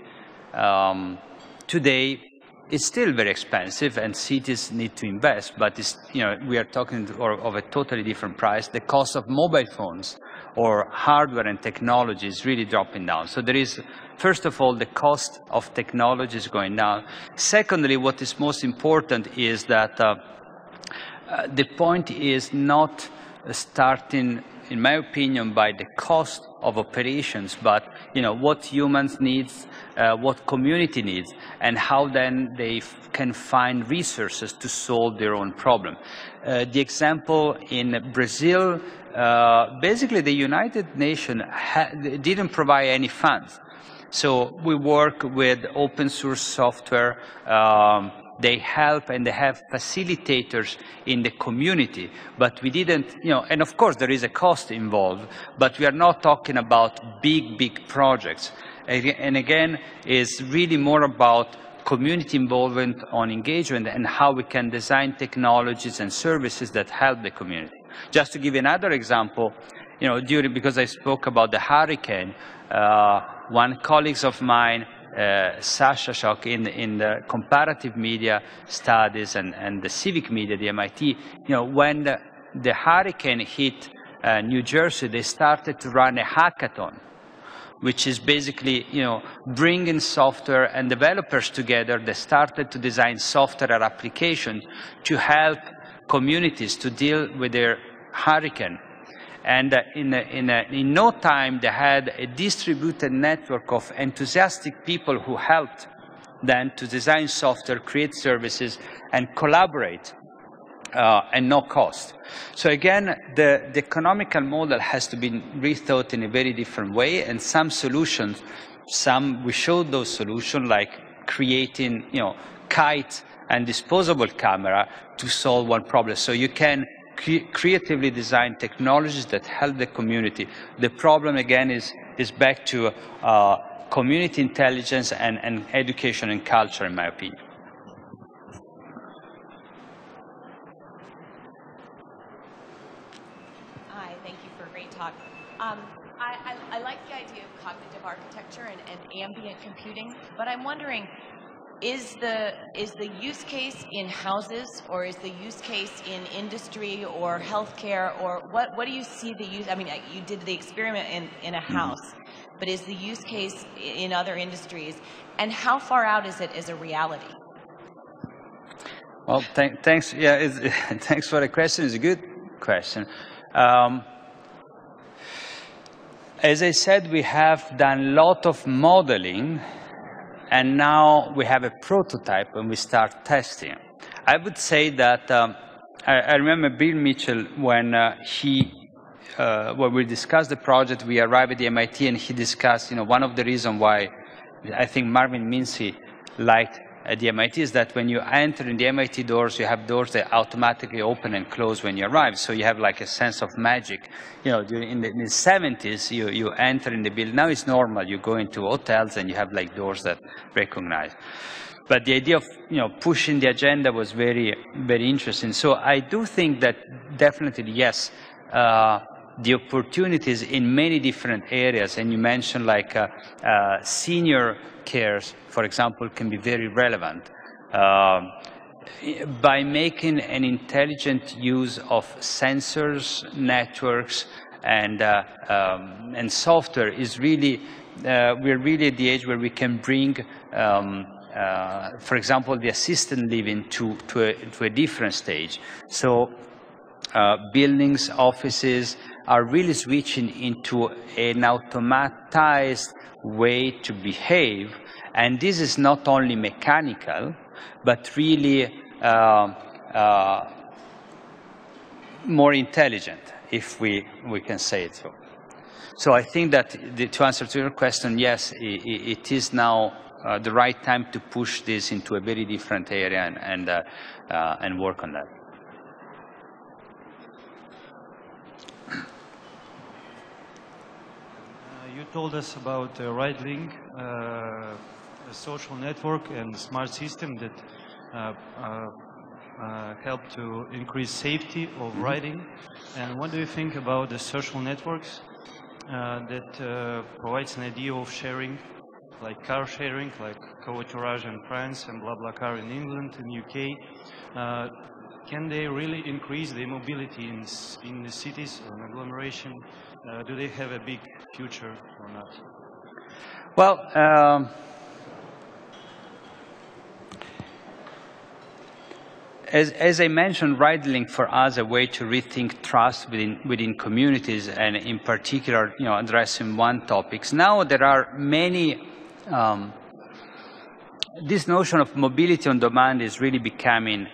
Today, it's still very expensive, and cities need to invest, but it's, we are talking of a totally different price. The cost of mobile phones or hardware and technology is really dropping down. So there is, first of all, the cost of technology is going down. Secondly, what is most important is that the point is not starting, in my opinion, by the cost of operations, but what humans need, what community needs, and how then they can find resources to solve their own problem. The example in Brazil, basically the United Nations didn't provide any funds. So we work with open source software. They help, and they have facilitators in the community, but we didn't, and of course there is a cost involved, but we are not talking about big projects. And again, is really more about community involvement on engagement and how we can design technologies and services that help the community. Just to give you another example, you know, because I spoke about the hurricane, one colleague of mine, Sasha Schock, in the comparative media studies and the civic media at the MIT, you know, when the hurricane hit New Jersey, they started to run a hackathon, which is basically, you know, bringing software and developers together. They started to design software applications to help communities to deal with their hurricane. And in no time, they had a distributed network of enthusiastic people who helped them to design software, create services, and collaborate at no cost. So again, the economical model has to be rethought in a very different way, and some solutions, we showed those solutions like creating, you know, kite and disposable camera to solve one problem. So you can creatively design technologies that help the community. The problem again is back to community intelligence and education and culture, in my opinion. Talk. I like the idea of cognitive architecture and ambient computing, but I'm wondering, is the use case in houses, or is the use case in industry or healthcare, or what do you see the use? I mean, you did the experiment in a house, but is the use case in other industries, and how far out is it as a reality? Well, thanks. Yeah, thanks for the question. It's a good question. As I said, we have done a lot of modeling, and now we have a prototype and we start testing. I would say that I remember Bill Mitchell when we discussed the project. We arrived at the MIT, and he discussed, you know, one of the reasons why I think Marvin Minsky liked at the MIT is that when you enter in the MIT doors, you have doors that automatically open and close when you arrive. So you have like a sense of magic. You know, in the 70s, you enter in the building. Now it's normal. You go into hotels and you have like doors that recognize. But the idea of, you know, pushing the agenda was very, very interesting. So I do think that definitely, yes, the opportunities in many different areas, and you mentioned like senior cares, for example, can be very relevant. By making an intelligent use of sensors, networks, and software is really, we're really at the age where we can bring, for example, the assisted living to a different stage. So buildings, offices are really switching into an automatized way to behave, and this is not only mechanical, but really more intelligent, if we can say it so. So I think that to answer to your question, yes, it is now the right time to push this into a very different area and work on that. You told us about ride-link, a social network and smart system that help to increase safety of riding. And what do you think about the social networks that provides an idea of sharing, like car sharing, like covoiturage in France and BlaBlaCar in England and UK? Can they really increase the mobility in the cities or an agglomeration? Do they have a big future or not? Well, as I mentioned, ride-link for us a way to rethink trust within communities, and in particular, you know, addressing one topic. Now there are many. This notion of mobility on demand is really becoming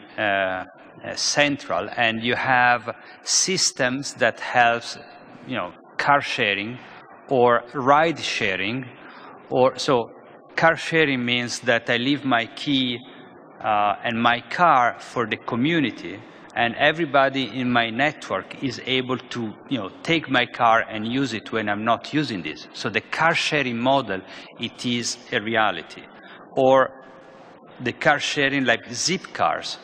central, and you have systems that helps, you know, car sharing or ride sharing, or so car sharing means that I leave my key and my car for the community, and everybody in my network is able to, take my car and use it when I'm not using this. So the car sharing model, it is a reality. Or the car sharing like zip cars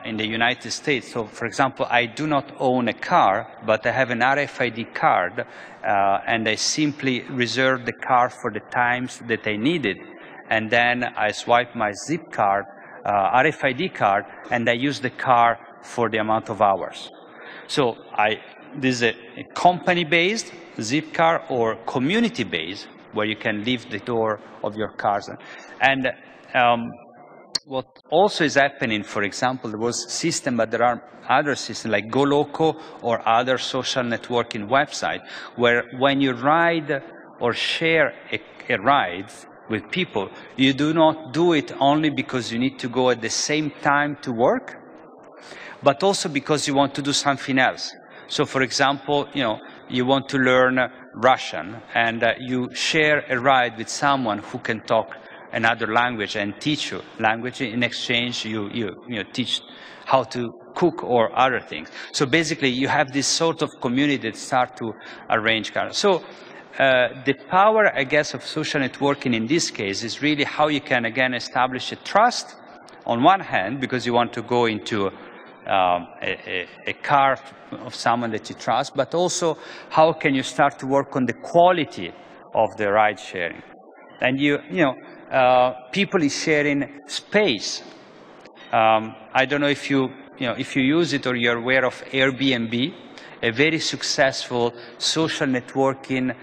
in the United States. So for example, I do not own a car, but I have an RFID card, and I simply reserve the car for the times that I need it. And then I swipe my zip card, RFID card, and I use the car for the amount of hours. So this is a company-based zip car or community-based, where you can leave the door of your cars. And what also is happening, for example, there was a system, but there are other systems like GoLoco or other social networking websites, where when you ride or share a ride with people, you do not do it only because you need to go at the same time to work, but also because you want to do something else. So for example, you want to learn Russian, and you share a ride with someone who can talk another language and teach you language. In exchange, you teach how to cook or other things. So basically, you have this sort of community that start to arrange cars. So the power, I guess, of social networking in this case is really how you can, again, establish a trust on one hand, because you want to go into a car of someone that you trust, but also how can you start to work on the quality of the ride sharing. And people is sharing space. I don't know if you use it or you're aware of Airbnb, a very successful social networking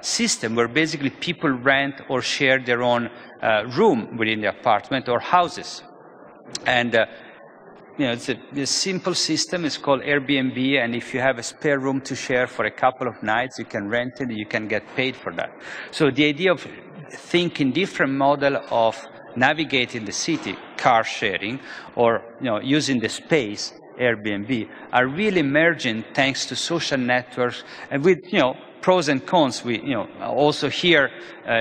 system where basically people rent or share their own room within the apartment or houses. And it's a simple system. It's called Airbnb, and if you have a spare room to share for a couple of nights, you can rent it, you can get paid for that. So the idea of thinking different model of navigating the city, car sharing, or using the space, Airbnb, are really emerging thanks to social networks, and with pros and cons. We also here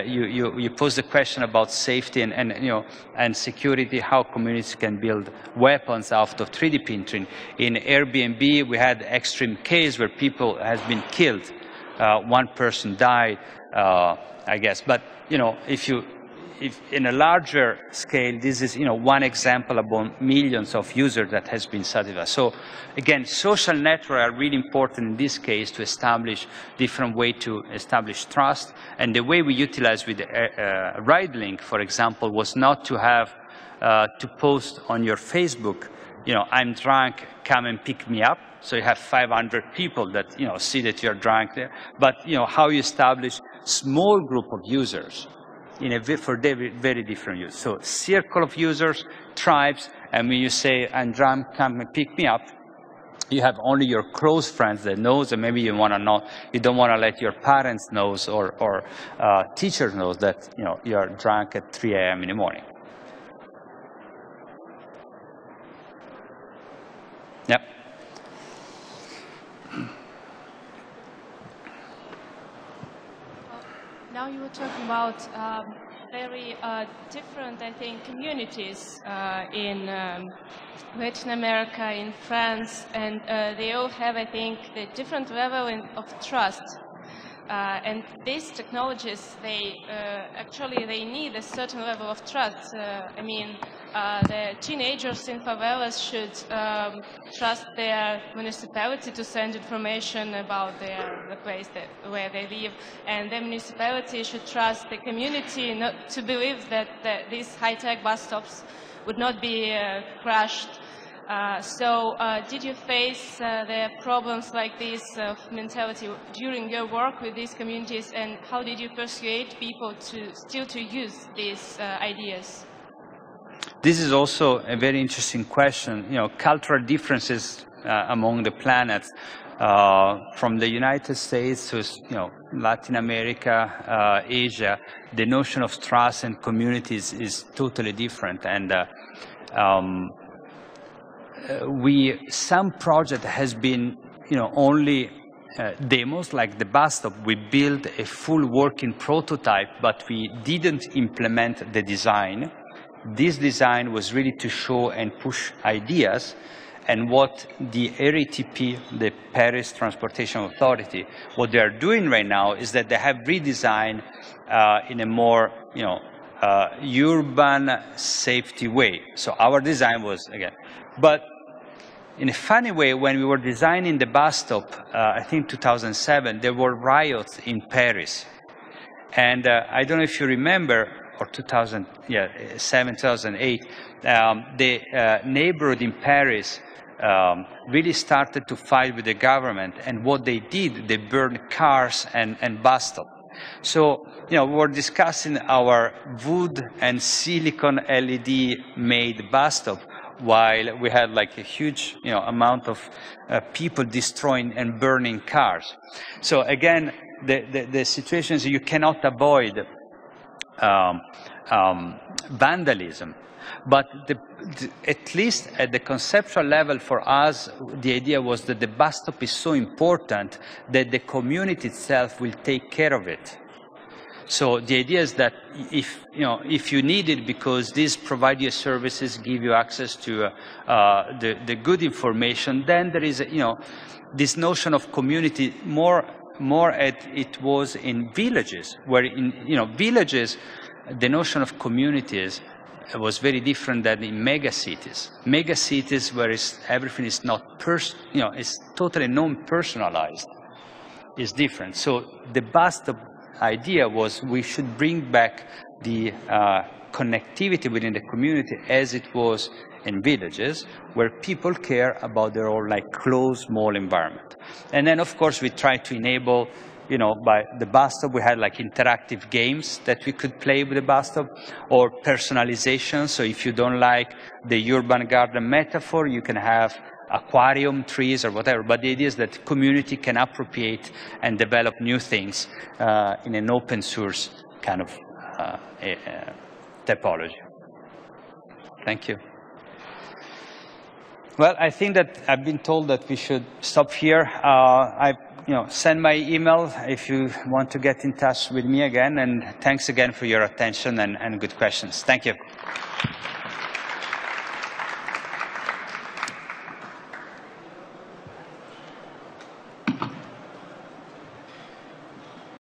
you pose the question about safety and security, how communities can build weapons out of 3D printing. In Airbnb, we had extreme case where people has been killed. One person died, I guess. But if in a larger scale, this is one example among millions of users that has been satisfied. So again, social networks are really important in this case to establish different way to establish trust. And the way we utilize with RideLink, for example, was not to have to post on your Facebook, I'm drunk, come and pick me up. So you have 500 people that see that you're drunk there. But how you establish small group of users for very different use. So circle of users, tribes, and when you say, I'm drunk, come and pick me up, you have only your close friends that knows, and maybe you don't want to let your parents know or teachers know that you are drunk at 3 a.m. in the morning. Yep. Now you were talking about very different, I think, communities in Latin America, in France, and they all have, I think, the different level of trust. And these technologies, they need a certain level of trust. The teenagers in favelas should trust their municipality to send information about the place where they live, and the municipality should trust the community not to believe that these high-tech bus stops would not be crashed. Did you face the problems like this of mentality during your work with these communities, and how did you persuade people to use these ideas? This is also a very interesting question. Cultural differences among the planets, from the United States to Latin America, Asia, the notion of trust and communities is totally different. And some project has been only demos, like the bus stop. We built a full working prototype, but we didn't implement the design. this design was really to show and push ideas. And what the RATP, the Paris Transportation Authority, what they are doing right now is that they have redesigned in a more, urban safety way. So our design was, again, but in a funny way, when we were designing the bus stop, I think 2007, there were riots in Paris. And I don't know if you remember, or 2007, 2008, the neighborhood in Paris really started to fight with the government, and what they did, they burned cars and bus stops. So, we were discussing our wood and silicon LED made bus stop, while we had like a huge, amount of people destroying and burning cars. So again, the situation is you cannot avoid vandalism. But at least at the conceptual level for us, the idea was that the bus stop is so important that the community itself will take care of it. So the idea is that if you need it because these provide you services, give you access to the good information, then there is, this notion of community more as it was in villages, where in, villages, the notion of communities was very different than in mega cities. Mega cities where everything is not it's totally non-personalized, is different. So the bus stop idea was we should bring back the connectivity within the community as it was in villages, where people care about their own close, small environment. And then, of course, we try to enable, by the bus stop, we had interactive games that we could play with the bus stop, or personalization. So if you don't like the urban garden metaphor, you can have aquarium, trees, or whatever. But the idea is that the community can appropriate and develop new things in an open source kind of typology. Thank you. Well, I think that I've been told that we should stop here. Send my email if you want to get in touch with me again. And thanks again for your attention and good questions. Thank you.